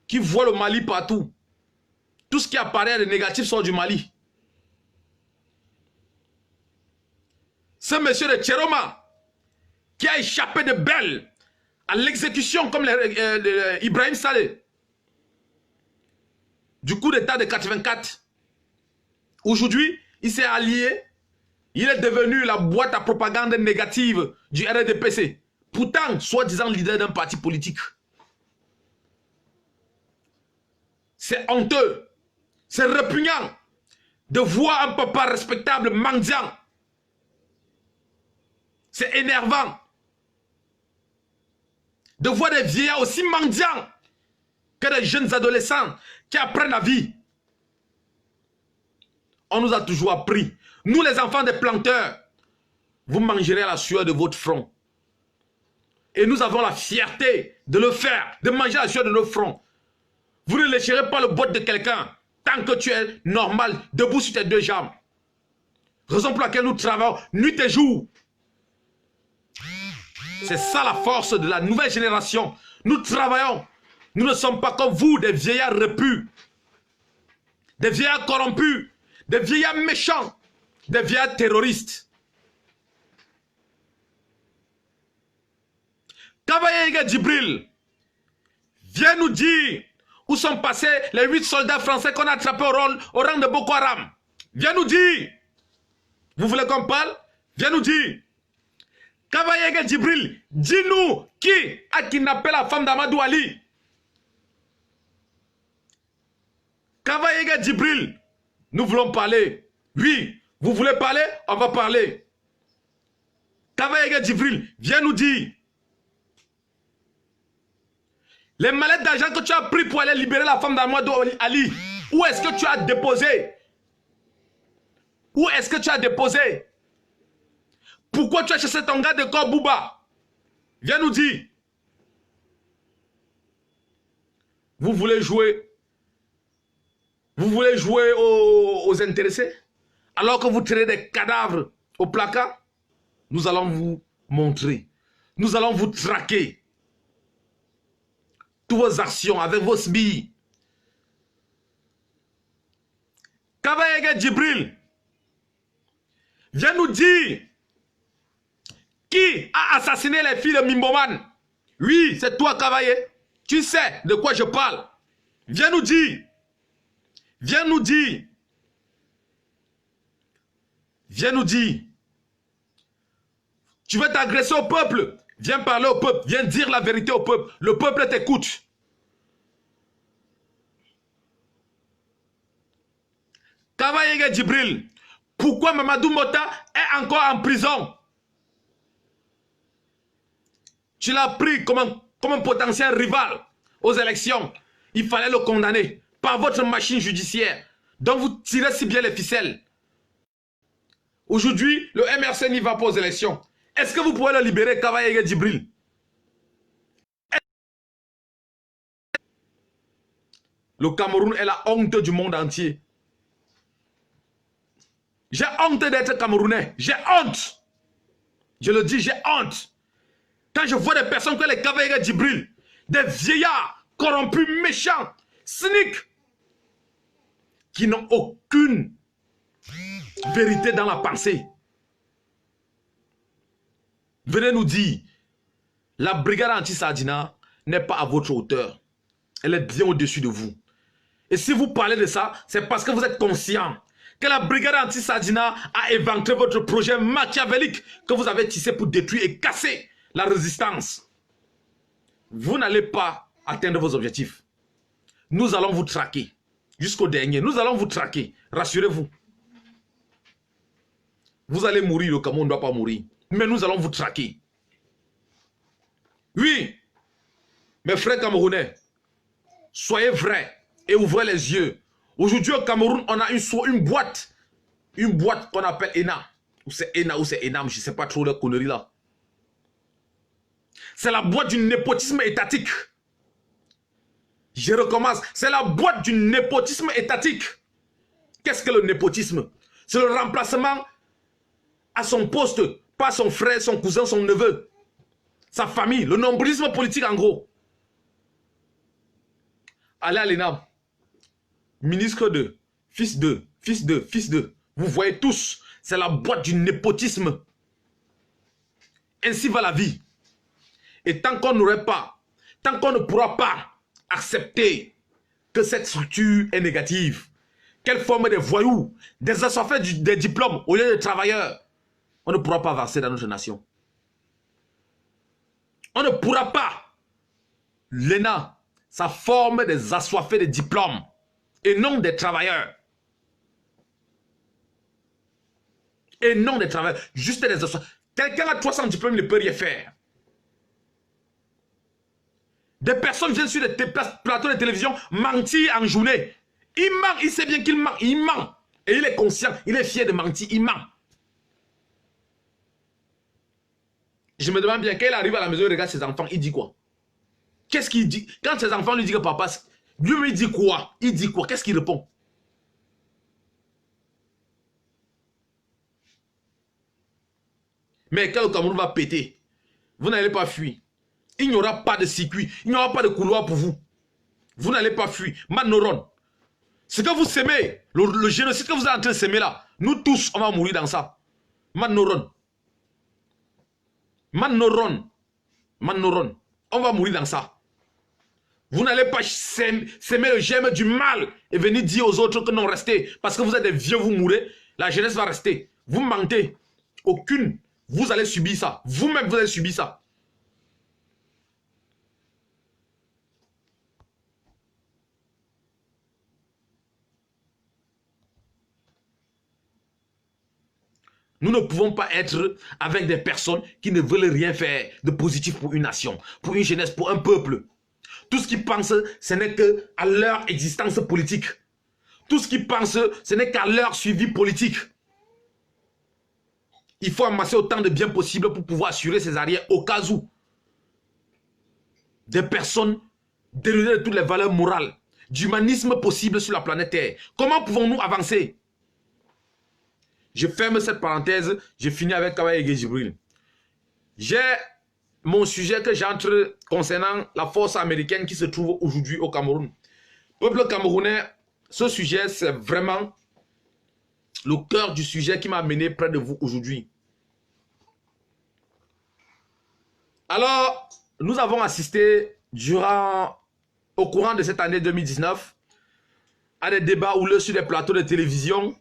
qui voit le Mali partout. Tout ce qui apparaît de négatif sort du Mali. Ce monsieur de Tcheroma qui a échappé de belle à l'exécution comme Ibrahim Saleh du coup d'état de 84. Aujourd'hui, il s'est allié, il est devenu la boîte à propagande négative du RDPC. Pourtant, soi-disant leader d'un parti politique. C'est honteux, c'est répugnant de voir un papa respectable mendiant. C'est énervant de voir des vieillards aussi mendiants que des jeunes adolescents qui apprennent la vie. On nous a toujours appris. Nous, les enfants des planteurs, vous mangerez à la sueur de votre front. Et nous avons la fierté de le faire, de manger à la sueur de nos fronts. Vous ne lécherez pas le botte de quelqu'un tant que tu es normal, debout sur tes deux jambes. Raison pour laquelle nous travaillons nuit et jour. C'est ça la force de la nouvelle génération. Nous travaillons. Nous ne sommes pas comme vous, des vieillards repus, des vieillards corrompus, des vieillards méchants, des vieillards terroristes. Kavaye Djibril, viens nous dire où sont passés les 8 soldats français qu'on a attrapés au rang de Boko Haram. Viens nous dire. Vous voulez qu'on parle? Viens nous dire. Kavaye Djibril, dis-nous qui a kidnappé la femme d'Amadou Ali. Kavaye Djibril, nous voulons parler. Oui, vous voulez parler? On va parler. Kavaye Djibril, viens nous dire. Les mallettes d'argent que tu as pris pour aller libérer la femme d'Amadou Ali, où est-ce que tu as déposé? Où est-ce que tu as déposé? Pourquoi tu as cherché ton gars de corps Bouba? Viens nous dire. Vous voulez jouer? Vous voulez jouer aux intéressés? Alors que vous tirez des cadavres au placard? Nous allons vous montrer. Nous allons vous traquer. Toutes vos actions avec vos sbilles. Kavaye Djibril, viens nous dire qui a assassiné les filles de Mimboman. Oui, c'est toi Kavaye. Tu sais de quoi je parle. Viens nous dire. Viens nous dire. Viens nous dire. Tu veux t'agresser au peuple? Viens parler au peuple. Viens dire la vérité au peuple. Le peuple t'écoute. Kavaye Djibril, pourquoi Mamadou Mota est encore en prison? Tu l'as pris comme un potentiel rival aux élections. Il fallait le condamner par votre machine judiciaire dont vous tirez si bien les ficelles. Aujourd'hui, le MRC n'y va pas aux élections. Est-ce que vous pouvez le libérer, Kavaye Djibril? Le Cameroun est la honte du monde entier. J'ai honte d'être Camerounais. J'ai honte. Je le dis, j'ai honte. Quand je vois des personnes comme les Kavaye Djibril, des vieillards corrompus, méchants, cyniques, qui n'ont aucune vérité dans la pensée. Venez nous dire, la brigade anti-Sardina n'est pas à votre hauteur. Elle est bien au-dessus de vous. Et si vous parlez de ça, c'est parce que vous êtes conscient que la brigade anti-Sardina a éventré votre projet machiavélique que vous avez tissé pour détruire et casser la résistance. Vous n'allez pas atteindre vos objectifs. Nous allons vous traquer jusqu'au dernier. Nous allons vous traquer. Rassurez-vous. Vous allez mourir, le Cameroun ne doit pas mourir. Mais nous allons vous traquer. Oui, mes frères camerounais, soyez vrais et ouvrez les yeux. Aujourd'hui au Cameroun, on a une boîte qu'on appelle ENA. Ou c'est ENA ou c'est ENAM, je ne sais pas trop la connerie là. C'est la boîte du népotisme étatique. Je recommence, c'est la boîte du népotisme étatique. Qu'est-ce que le népotisme? C'est le remplacement à son poste par son frère, son cousin, son neveu. sa famille, le nombrilisme politique en gros. Allez à l'ENAM, ministre de, fils de, fils de, fils de. Vous voyez tous, c'est la boîte du népotisme. Ainsi va la vie. Et tant qu'on n'aurait pas, tant qu'on ne pourra pas accepter que cette structure est négative, qu'elle forme des voyous, des assoiffés des diplômes au lieu de travailleurs, on ne pourra pas avancer dans notre nation. On ne pourra pas. L'ENA, ça forme des assoiffés des diplômes et non des travailleurs. Et non des travailleurs, juste des assoiffés. Quelqu'un a 300 diplômes, il ne peut rien faire. Des personnes viennent sur des plateaux de télévision mentir en journée. Il ment, il sait bien qu'il ment, il ment. Et il est conscient, il est fier de mentir, il ment. Je me demande bien, quand il arrive à la maison, il regarde ses enfants, il dit quoi? Qu'est-ce qu'il dit? Quand ses enfants lui disent que papa, lui il dit quoi? Il dit quoi? Qu'est-ce qu'il répond? Mais quand le Cameroun va péter, vous n'allez pas fuir. Il n'y aura pas de circuit, il n'y aura pas de couloir pour vous. Vous n'allez pas fuir. Manoron. Ce que vous semez, le génocide que vous êtes en train de semer là, nous tous, on va mourir dans ça. Manoron. Manoron. Manoron. On va mourir dans ça. Vous n'allez pas semer le germe du mal et venir dire aux autres que non, restez. Parce que vous êtes des vieux, vous mourrez. La jeunesse va rester. Vous mentez. Aucune. Vous allez subir ça. Vous-même, vous allez subir ça. Nous ne pouvons pas être avec des personnes qui ne veulent rien faire de positif pour une nation, pour une jeunesse, pour un peuple. Tout ce qu'ils pensent, ce n'est qu'à leur existence politique. Tout ce qu'ils pensent, ce n'est qu'à leur suivi politique. Il faut amasser autant de biens possible pour pouvoir assurer ses arrières au cas où. Des personnes dénudées de toutes les valeurs morales, d'humanisme possible sur la planète Terre. Comment pouvons-nous avancer? Je ferme cette parenthèse, je finis avec Kawaye Djibril. J'ai mon sujet que j'entre concernant la force américaine qui se trouve aujourd'hui au Cameroun. Peuple camerounais, ce sujet, c'est vraiment le cœur du sujet qui m'a amené près de vous aujourd'hui. Alors, nous avons assisté au courant de cette année 2019 à des débats houleux sur des plateaux de télévision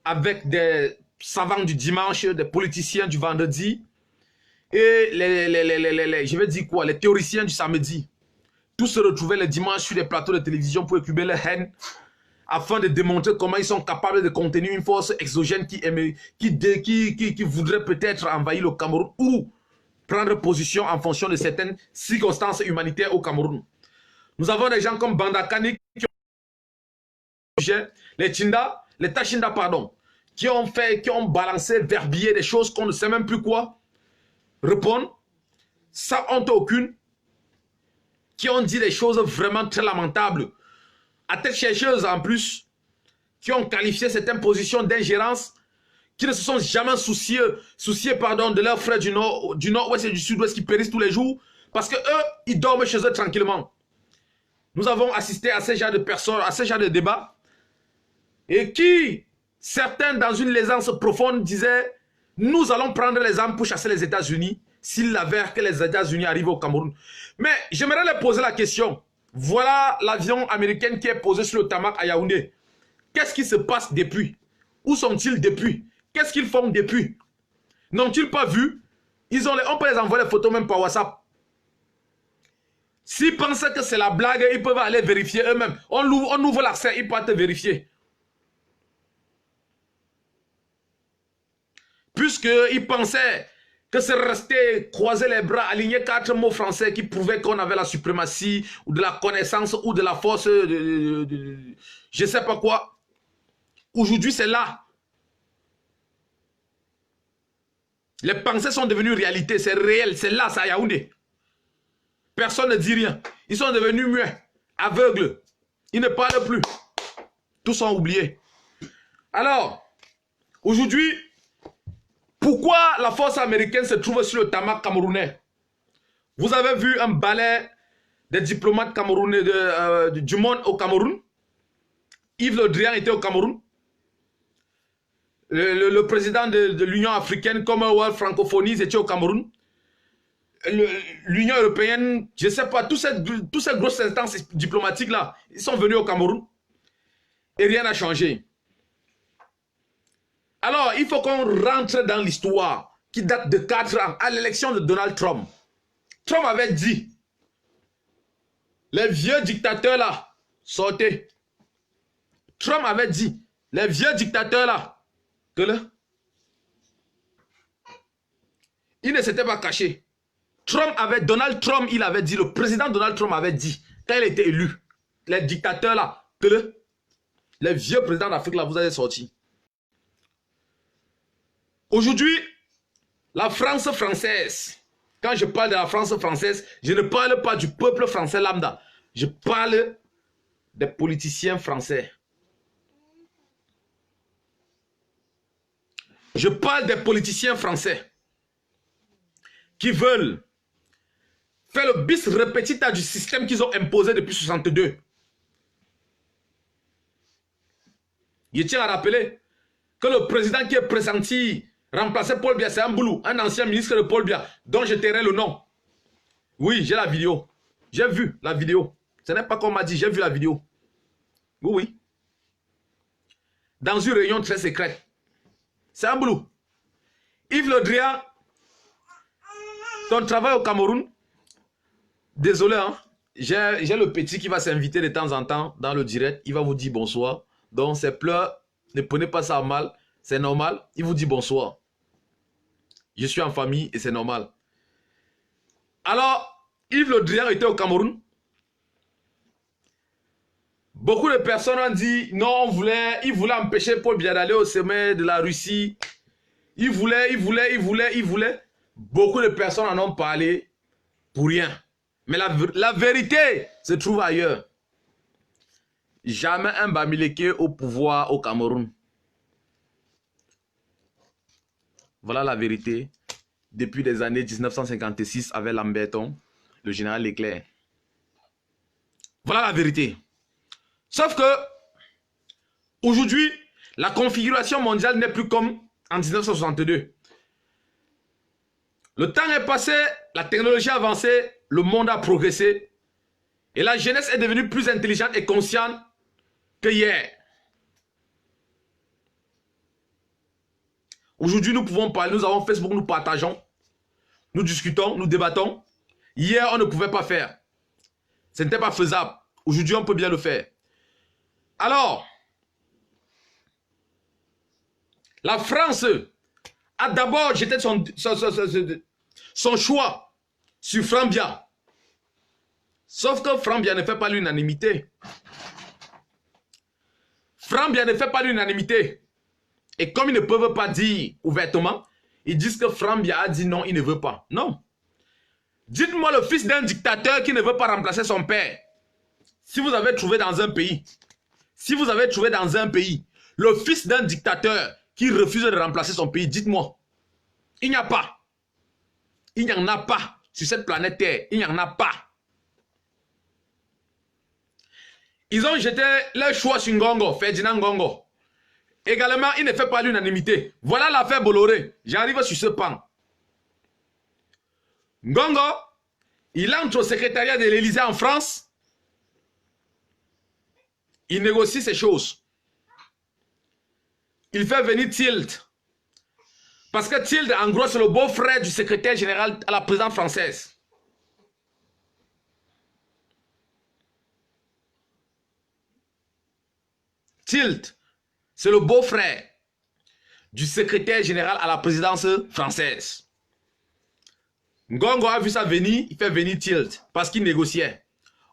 avec des savants du dimanche, des politiciens du vendredi et je vais dire quoi, les théoriciens du samedi. Tous se retrouvaient le dimanche sur des plateaux de télévision pour écumer leur haine afin de démontrer comment ils sont capables de contenir une force exogène qui voudrait peut-être envahir le Cameroun ou prendre position en fonction de certaines circonstances humanitaires au Cameroun. Nous avons des gens comme Bandakani, les Tchinda, les Tachinda, pardon, qui ont balancé, verbillé des choses qu'on ne sait même plus quoi répondre, sans honte aucune, qui ont dit des choses vraiment très lamentables, à tête chercheuse en plus, qui ont qualifié cette imposition d'ingérence, qui ne se sont jamais souciés de leurs frères du nord-ouest et du sud-ouest qui périssent tous les jours, parce que eux, ils dorment chez eux tranquillement. Nous avons assisté à ce genre de personnes, à ce genre de débats, et qui, certains dans une aisance profonde disaient, nous allons prendre les armes pour chasser les États-Unis, s'il l'avère que les États-Unis arrivent au Cameroun. Mais j'aimerais leur poser la question. Voilà l'avion américain qui est posé sur le tarmac à Yaoundé. Qu'est-ce qui se passe depuis? Où sont-ils depuis? Qu'est-ce qu'ils font depuis? N'ont-ils pas vu? On peut les envoyer les photos même par WhatsApp. S'ils pensent que c'est la blague, ils peuvent aller vérifier eux-mêmes. On ouvre l'accès, ils peuvent te vérifier. Puisqu'ils pensaient que c'est rester croiser les bras, aligner 4 mots français qui prouvaient qu'on avait la suprématie ou de la connaissance ou de la force, je ne sais pas quoi. Aujourd'hui, c'est là. Les pensées sont devenues réalité, c'est réel, c'est là, c'est à Yaoundé. Personne ne dit rien. Ils sont devenus muets, aveugles. Ils ne parlent plus. Tous sont oubliés. Alors, aujourd'hui, pourquoi la force américaine se trouve sur le tarmac camerounais? Vous avez vu un balai des diplomates camerounais du monde au Cameroun. Yves Le Drian était au Cameroun. Le président de l'Union africaine, Commonwealth Francophonie, était au Cameroun. L'Union européenne, je ne sais pas, tous ces grosses instances diplomatiques-là, ils sont venus au Cameroun. Et rien n'a changé. Alors, il faut qu'on rentre dans l'histoire qui date de 4 ans, à l'élection de Donald Trump. Trump avait dit, les vieux dictateurs là, sortez. Trump avait dit, les vieux dictateurs là, que là, il ne s'était pas caché. Donald Trump, il avait dit, le président Donald Trump avait dit, quand il était élu, les dictateurs là, que les vieux présidents d'Afrique là, vous avez sorti. Aujourd'hui, la France française, quand je parle de la France française, je ne parle pas du peuple français lambda. Je parle des politiciens français. Je parle des politiciens français qui veulent faire le bis repetita du système qu'ils ont imposé depuis 1962. Je tiens à rappeler que le président qui est pressenti remplacer Paul Biya, c'est un boulou, un ancien ministre de Paul Biya, dont je tairai le nom. Oui, j'ai la vidéo. J'ai vu la vidéo. Ce n'est pas comme on m'a dit, j'ai vu la vidéo. Oui, oui. Dans une réunion très secrète. C'est un boulot. Yves Le Drian, ton travail au Cameroun, désolé, hein, j'ai le petit qui va s'inviter de temps en temps dans le direct. Il va vous dire bonsoir. Donc, ses pleurs, ne prenez pas ça mal. C'est normal. Il vous dit bonsoir. Je suis en famille et c'est normal. Alors, Yves Le Drian était au Cameroun. Beaucoup de personnes ont dit non, il voulait empêcher Paul Biya d'aller au sommet de la Russie. Il voulait. Beaucoup de personnes en ont parlé pour rien. Mais la vérité se trouve ailleurs. Jamais un Bamileke au pouvoir au Cameroun. Voilà la vérité. Depuis les années 1956 avec Lamberton, le général Leclerc. Voilà la vérité. Sauf que, aujourd'hui, la configuration mondiale n'est plus comme en 1962. Le temps est passé, la technologie a avancé, le monde a progressé. Et la jeunesse est devenue plus intelligente et consciente que hier. Aujourd'hui, nous pouvons parler, nous avons Facebook, nous partageons, nous discutons, nous débattons. Hier, on ne pouvait pas faire. Ce n'était pas faisable. Aujourd'hui, on peut bien le faire. Alors, la France a d'abord jeté son choix sur Franck Biya. Sauf que Franck Biya ne fait pas l'unanimité. Franck Biya ne fait pas l'unanimité. Et comme ils ne peuvent pas dire ouvertement, ils disent que Franck Biya a dit non, il ne veut pas. Non. Dites-moi le fils d'un dictateur qui ne veut pas remplacer son père. Si vous avez trouvé dans un pays, le fils d'un dictateur qui refuse de remplacer son pays, dites-moi. Il n'y a pas. Il n'y en a pas sur cette planète Terre. Il n'y en a pas. Ils ont jeté leur choix sur Ngongo, Ferdinand Ngongo. Également, il ne fait pas l'unanimité. Voilà l'affaire Bolloré. J'arrive sur ce pan. Ngongo, il entre au secrétariat de l'Élysée en France. Il négocie ces choses. Il fait venir Tilt. Parce que Tilt, en gros, c'est le beau-frère du secrétaire général à la présidence française. Tilt, c'est le beau-frère du secrétaire général à la présidence française. Ngongo a vu ça venir, il fait venir Tilt parce qu'il négociait.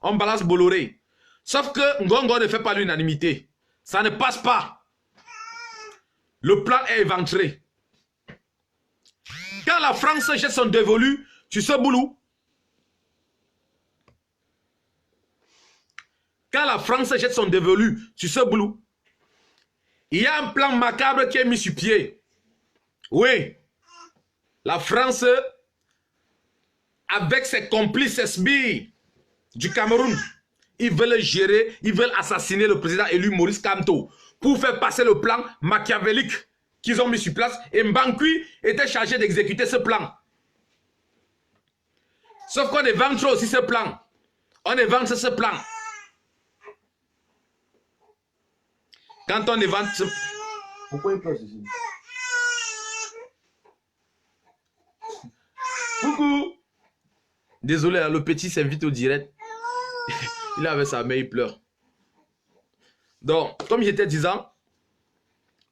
On balance Bolloré. Sauf que Ngongo ne fait pas l'unanimité. Ça ne passe pas. Le plan est éventré. Quand la France jette son dévolu sur ce boulot, il y a un plan macabre qui est mis sur pied. Oui, la France avec ses complices SBI du Cameroun. Ils veulent gérer, ils veulent assassiner le président élu Maurice Kamto pour faire passer le plan machiavélique qu'ils ont mis sur place. Et Mbankui était chargé d'exécuter ce plan. Sauf qu'on évente aussi ce plan. On évente ce plan. Quand on évente ce... Pourquoi il pleure ceci? Coucou. Désolé, le petit s'invite au direct. Il est avec sa mère, il pleure. Donc, comme j'étais disant,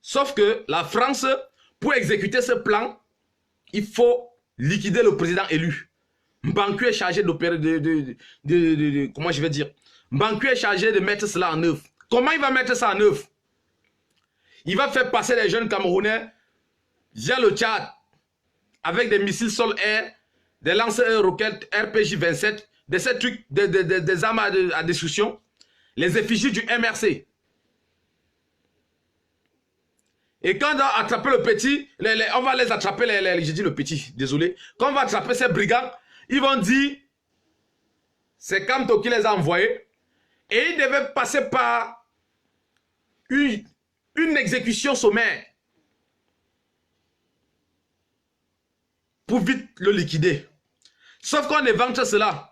sauf que la France, pour exécuter ce plan, il faut liquider le président élu. Mbankui est chargé d'opérer, comment je vais dire, Mbankui est chargé de mettre cela en œuvre. Comment il va mettre ça en œuvre? Il va faire passer les jeunes Camerounais via le Tchad avec des missiles sol-air, des lanceurs roquettes RPG-27, de ces trucs, des armes à destruction, les effigies du MRC. Et quand on va attraper le petit, on va les attraper, j'ai dit le petit, désolé. Quand on va attraper ces brigands, ils vont dire, c'est Kamto qui les a envoyés. Et ils devaient passer par une exécution sommaire pour vite le liquider. Sauf qu'on évente cela.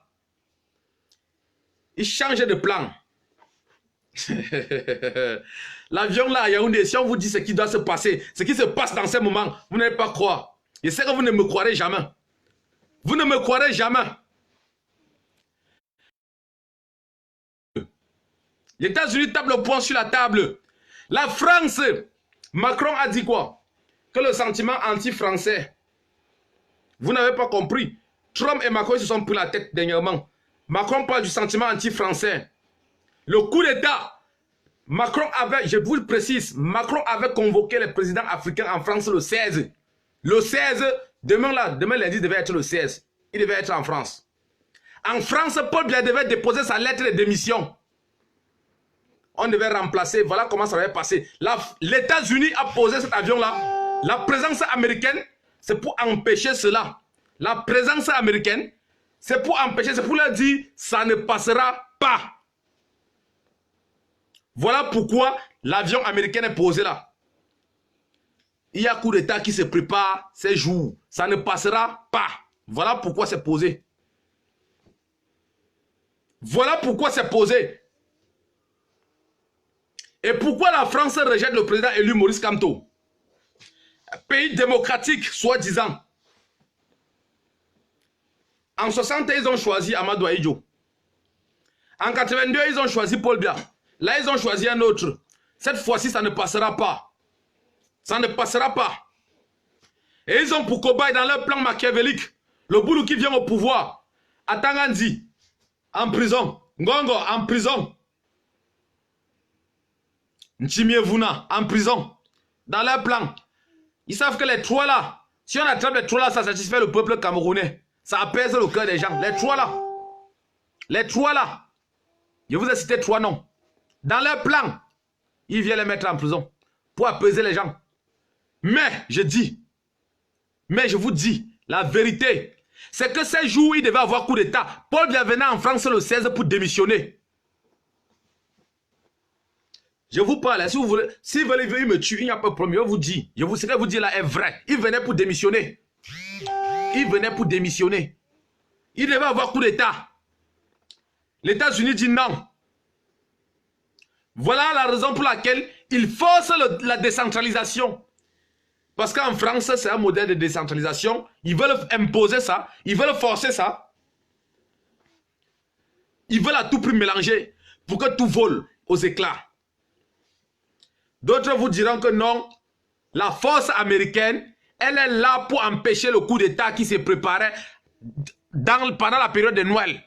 Ils changent de plan. L'avion là à Yaoundé, si on vous dit ce qui doit se passer, ce qui se passe dans ces moments, vous n'allez pas croire. Je sais que vous ne me croirez jamais. Vous ne me croirez jamais. Les États-Unis tapent le poing sur la table. La France, Macron a dit quoi? Que le sentiment anti-français. Vous n'avez pas compris. Trump et Macron se sont pris la tête dernièrement. Macron parle du sentiment anti-français. Le coup d'État, Macron avait, je vous le précise, Macron avait convoqué les présidents africains en France le 16. Le 16, demain lundi devait être le 16. Il devait être en France. En France, Paul Biya devait déposer sa lettre de démission. On devait remplacer, voilà comment ça avait passé. Les États-Unis a posé cet avion-là. La présence américaine, c'est pour empêcher cela. La présence américaine, c'est pour empêcher, c'est pour leur dire, ça ne passera pas. Voilà pourquoi l'avion américain est posé là. Il y a un coup d'État qui se prépare ces jours. Ça ne passera pas. Voilà pourquoi c'est posé. Voilà pourquoi c'est posé. Et pourquoi la France rejette le président élu Maurice Kamto? Pays démocratique, soi-disant. En 60, ils ont choisi Amadou Ahidjo. En 82, ils ont choisi Paul Biya. Là, ils ont choisi un autre. Cette fois-ci, ça ne passera pas. Ça ne passera pas. Et ils ont pour cobaye dans leur plan machiavélique le boulot qui vient au pouvoir. Atangandi, en prison. Ngongo, en prison. Nchimievuna, en prison. Dans leur plan. Ils savent que les trois là, si on attrape les trois là, ça satisfait le peuple camerounais. Ça apaise le cœur des gens. Les trois là. Les trois là. Je vous ai cité trois noms. Dans leur plan, ils viennent les mettre en prison pour apaiser les gens. Mais, je vous dis, la vérité, c'est que ces jours, il devait avoir coup d'État. Paul Biya venait en France le 16 pour démissionner. Je vous parle, si vous voulez me tuer, il n'y a pas de problème. Je vous dis, ce que vous dites là est vrai. Il venait pour démissionner. Il venait pour démissionner. Il devait avoir coup d'État. Les États-Unis disent non. Voilà la raison pour laquelle ils forcent la décentralisation. Parce qu'en France, c'est un modèle de décentralisation. Ils veulent imposer ça. Ils veulent forcer ça. Ils veulent à tout prix mélanger pour que tout vole aux éclats. D'autres vous diront que non. La force américaine, elle est là pour empêcher le coup d'État qui se préparait pendant la période de Noël.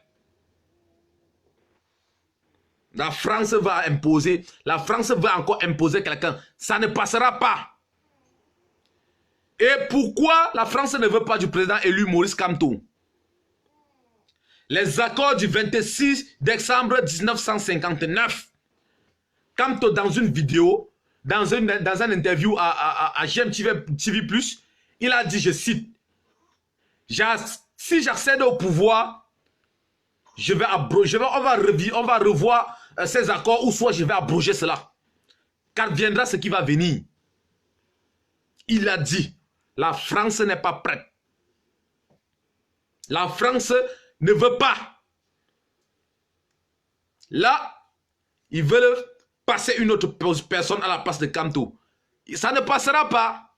La France va imposer, la France va encore imposer quelqu'un. Ça ne passera pas. Et pourquoi la France ne veut pas du président élu Maurice Kamto? Les accords du 26 décembre 1959. Kamto, dans une vidéo, dans un interview à GMTV+, il a dit, je cite, « J'ai Si j'accède au pouvoir, on va revoir ces accords, ou soit je vais abroger cela. Car viendra ce qui va venir. Il a dit, la France n'est pas prête. La France ne veut pas. Là, ils veulent passer une autre personne à la place de Kamto. Ça ne passera pas.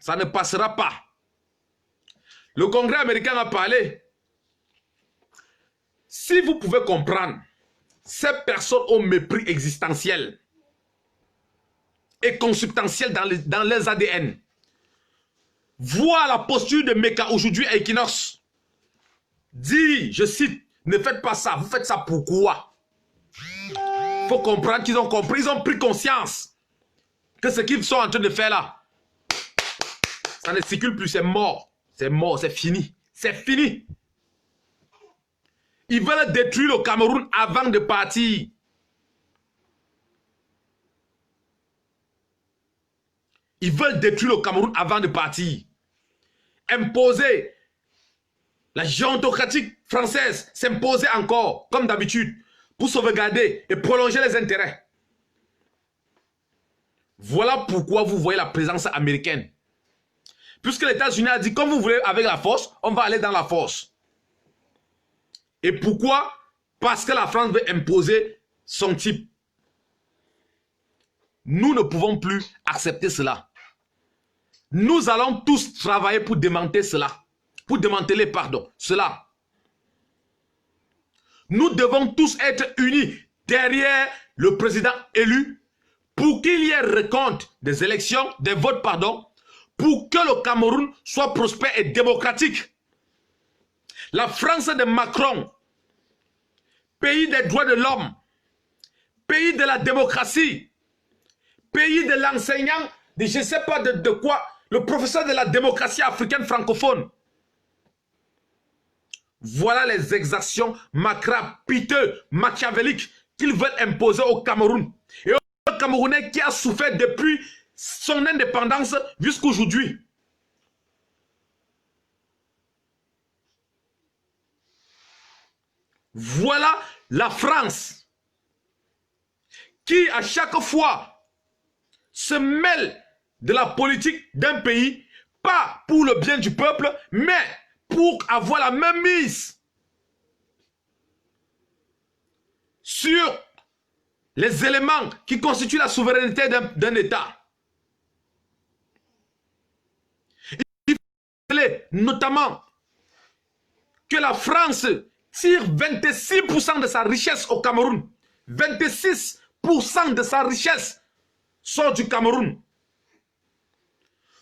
Ça ne passera pas. Le Congrès américain a parlé. Si vous pouvez comprendre, ces personnes au mépris existentiel et consubstantiel dans les ADN. Voir la posture de Meka aujourd'hui à Equinox. Dit, je cite, ne faites pas ça, vous faites ça pourquoi? Il faut comprendre qu'ils ont compris, ils ont pris conscience que ce qu'ils sont en train de faire là, ça ne circule plus, c'est mort. C'est mort, c'est fini. C'est fini. Ils veulent détruire le Cameroun avant de partir. Ils veulent détruire le Cameroun avant de partir. Imposer. La géontocratique française s'imposer encore, comme d'habitude, pour sauvegarder et prolonger les intérêts. Voilà pourquoi vous voyez la présence américaine. Puisque les États-Unis a dit, comme vous voulez avec la force, on va aller dans la force. Et pourquoi? Parce que la France veut imposer son type. Nous ne pouvons plus accepter cela. Nous allons tous travailler pour démanteler cela. Pour démanteler, pardon, cela. Nous devons tous être unis derrière le président élu pour qu'il y ait recompte des élections, des votes, pardon, pour que le Cameroun soit prospère et démocratique. La France de Macron, pays des droits de l'homme, pays de la démocratie, pays de l'enseignant, de je ne sais pas de quoi, le professeur de la démocratie africaine francophone. Voilà les exactions macrabes, piteux, machiavéliques qu'ils veulent imposer au Cameroun. Et au Camerounais qui a souffert depuis son indépendance jusqu'à aujourd'hui. Voilà la France qui à chaque fois se mêle de la politique d'un pays, pas pour le bien du peuple, mais pour avoir la même mise sur les éléments qui constituent la souveraineté d'un État. Il fallait notamment que la France tire 26% de sa richesse au Cameroun. 26% de sa richesse sort du Cameroun.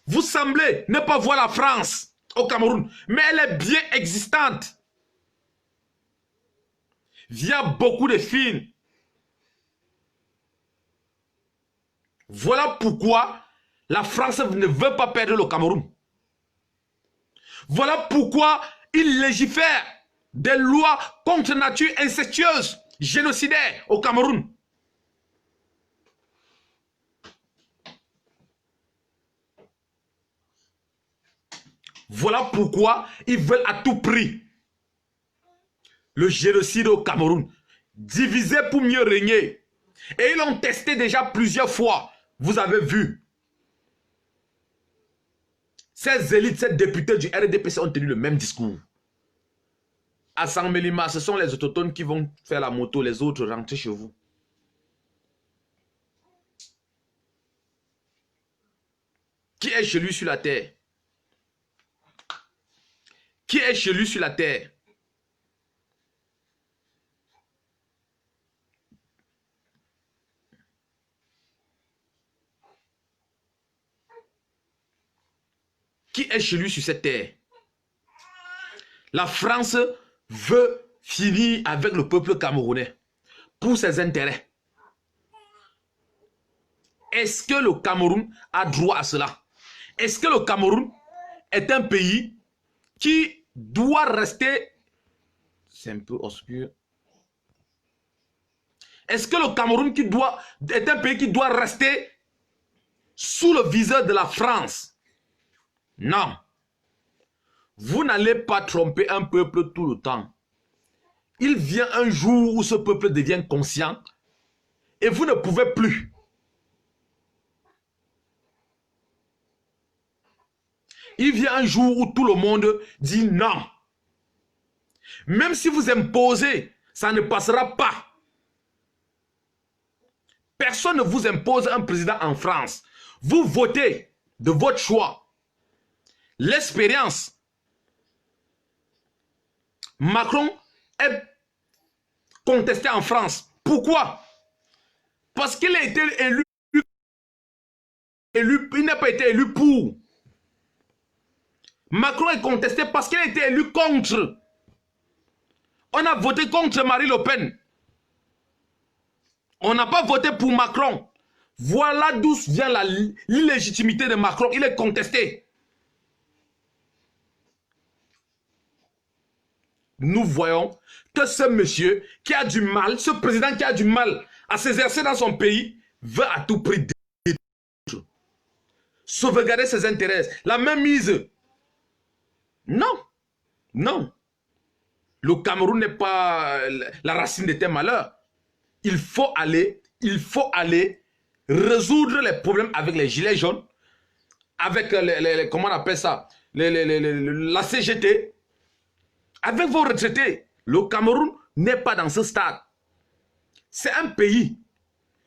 Vous semblez ne pas voir la France au Cameroun, mais elle est bien existante via beaucoup de films. Voilà pourquoi la France ne veut pas perdre le Cameroun. Voilà pourquoi il légifère des lois contre nature incestueuses, génocidaires au Cameroun. Voilà pourquoi ils veulent à tout prix le génocide au Cameroun. Diviser pour mieux régner. Et ils l'ont testé déjà plusieurs fois. Vous avez vu. Ces élites, ces députés du RDPC ont tenu le même discours. À San Melima, ce sont les autochtones qui vont faire la moto, les autres rentrent chez vous. Qui est chez lui sur la terre? Qui est chez lui sur la terre? Qui est chez lui sur cette terre? La France veut finir avec le peuple camerounais pour ses intérêts. Est-ce que le Cameroun a droit à cela? Est-ce que le Cameroun est un pays qui doit rester... C'est un peu obscur. Est-ce que le Cameroun est un pays qui doit rester sous le viseur de la France? Non. Vous n'allez pas tromper un peuple tout le temps. Il vient un jour où ce peuple devient conscient et vous ne pouvez plus. Il vient un jour où tout le monde dit non. Même si vous imposez, ça ne passera pas. Personne ne vous impose un président en France. Vous votez de votre choix. L'expérience. Macron est contesté en France. Pourquoi? Parce qu'il a été élu. Il n'a pas été élu pour. Macron est contesté parce qu'il a été élu contre. On a voté contre Marine Le Pen. On n'a pas voté pour Macron. Voilà d'où vient l'illégitimité de Macron. Il est contesté. Nous voyons que ce monsieur qui a du mal, ce président qui a du mal à s'exercer dans son pays, veut à tout prix sauvegarder ses intérêts. La même mise. Non. Non. Le Cameroun n'est pas la racine de tes malheurs. Il faut aller résoudre les problèmes avec les gilets jaunes, avec comment on appelle ça, la CGT, avec vos retraités. Le Cameroun n'est pas dans ce stade. C'est un pays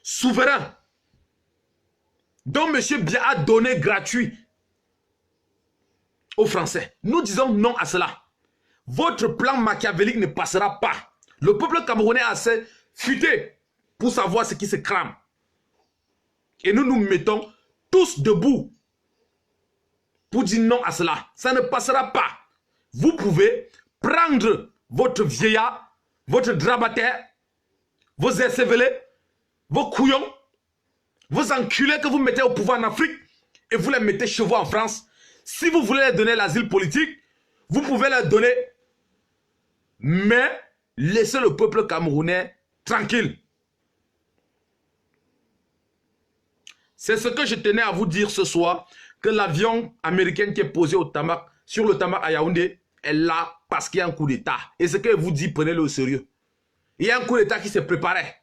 souverain dont M. Biya a donné gratuit aux Français. Nous disons non à cela. Votre plan machiavélique ne passera pas. Le peuple camerounais a assez futé pour savoir ce qui se crame. Et nous nous mettons tous debout pour dire non à cela. Ça ne passera pas. Vous pouvez prendre votre vieillard, votre drabataire, vos SCVL, vos couillons, vos enculés que vous mettez au pouvoir en Afrique et vous les mettez chez vous en France. Si vous voulez leur donner l'asile politique, vous pouvez leur donner. Mais laissez le peuple camerounais tranquille. C'est ce que je tenais à vous dire ce soir, que l'avion américain qui est posé au tarmac, sur le tarmac à Yaoundé, est là parce qu'il y a un coup d'État. Et ce que vous dit, prenez-le au sérieux. Il y a un coup d'État qui se préparait.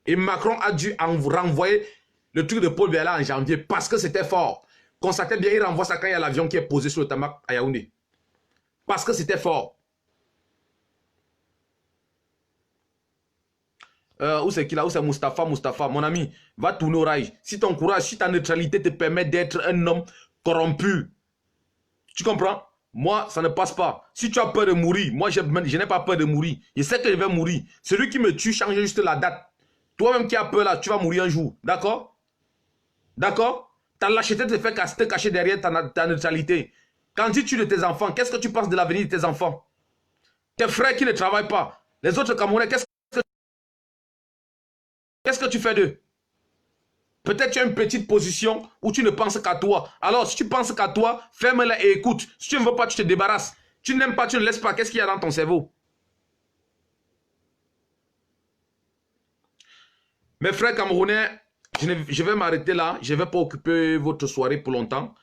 Et Macron a dû renvoyer le truc de Paul Biya en janvier parce que c'était fort. Constatez bien, il renvoie ça quand il y a l'avion qui est posé sur le tarmac à Yaoundé. Parce que c'était fort. Où c'est qu'il a? Où c'est Mustapha? Mustapha, mon ami, va tourner au rail. Si ton courage, si ta neutralité te permet d'être un homme corrompu, tu comprends? Moi, ça ne passe pas. Si tu as peur de mourir, moi, je n'ai pas peur de mourir. Je sais que je vais mourir. Celui qui me tue, change juste la date. Toi-même qui as peur là, tu vas mourir un jour. D'accord? D'accord? Ta lâcheté te fait te cacher derrière ta neutralité. Quand tu tues de tes enfants, qu'est-ce que tu penses de l'avenir de tes enfants? Tes frères qui ne travaillent pas. Les autres Camerounais, qu'est-ce que tu fais d'eux? Peut-être tu as une petite position où tu ne penses qu'à toi. Alors, si tu penses qu'à toi, ferme-la et écoute. Si tu ne veux pas, tu te débarrasses. Tu n'aimes pas, tu ne laisses pas. Qu'est-ce qu'il y a dans ton cerveau? Mes frères camerounais, je vais m'arrêter là. Je ne vais pas occuper votre soirée pour longtemps.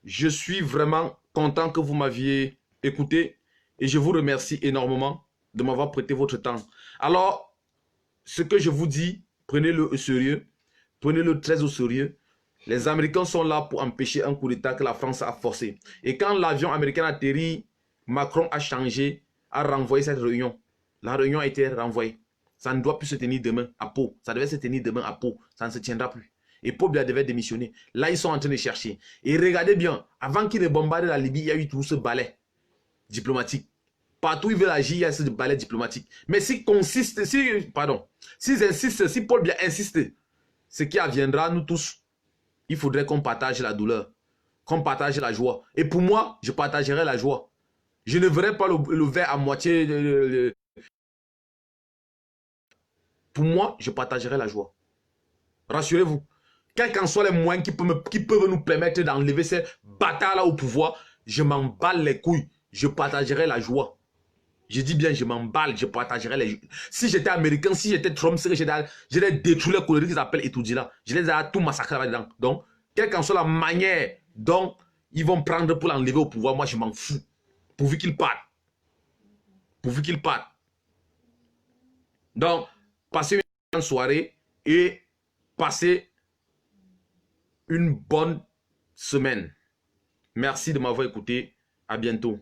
Je suis vraiment content que vous m'aviez écouté. Et je vous remercie énormément de m'avoir prêté votre temps. Alors, ce que je vous dis, prenez-le au sérieux. Prenez-le très au sérieux. Les Américains sont là pour empêcher un coup d'État que la France a forcé. Et quand l'avion américain atterrit, Macron a changé, a renvoyé cette réunion. La réunion a été renvoyée. Ça ne doit plus se tenir demain à Pau. Ça devait se tenir demain à Pau. Ça ne se tiendra plus. Et Pau devait démissionner. Là, ils sont en train de chercher. Et regardez bien, avant qu'ils ne bombardent la Libye, il y a eu tout ce balai diplomatique. Partout où ils veulent agir, il y a ce balai diplomatique. Mais s'ils insistent, si Paul Biya insiste, ce qui adviendra, nous tous, il faudrait qu'on partage la douleur, qu'on partage la joie. Et pour moi, je partagerai la joie. Je ne verrai pas le verre à moitié. Pour moi, je partagerai la joie. Rassurez-vous, quels qu'en soient les moyens qui peuvent nous permettre d'enlever ces bâtards-là au pouvoir, je m'en bats les couilles. Je partagerai la joie. Je dis bien, je m'emballe, je partagerai les... Si j'étais américain, si j'étais Trump, je les détruire les colonies qu'ils appellent Etoudila. Je les ai tout massacrés là-dedans. Donc, quelle qu'en soit la manière dont ils vont prendre pour l'enlever au pouvoir, moi je m'en fous. pourvu qu'il parte. Pourvu qu'il parte. Donc, passez une bonne soirée et passez une bonne semaine. Merci de m'avoir écouté. À bientôt.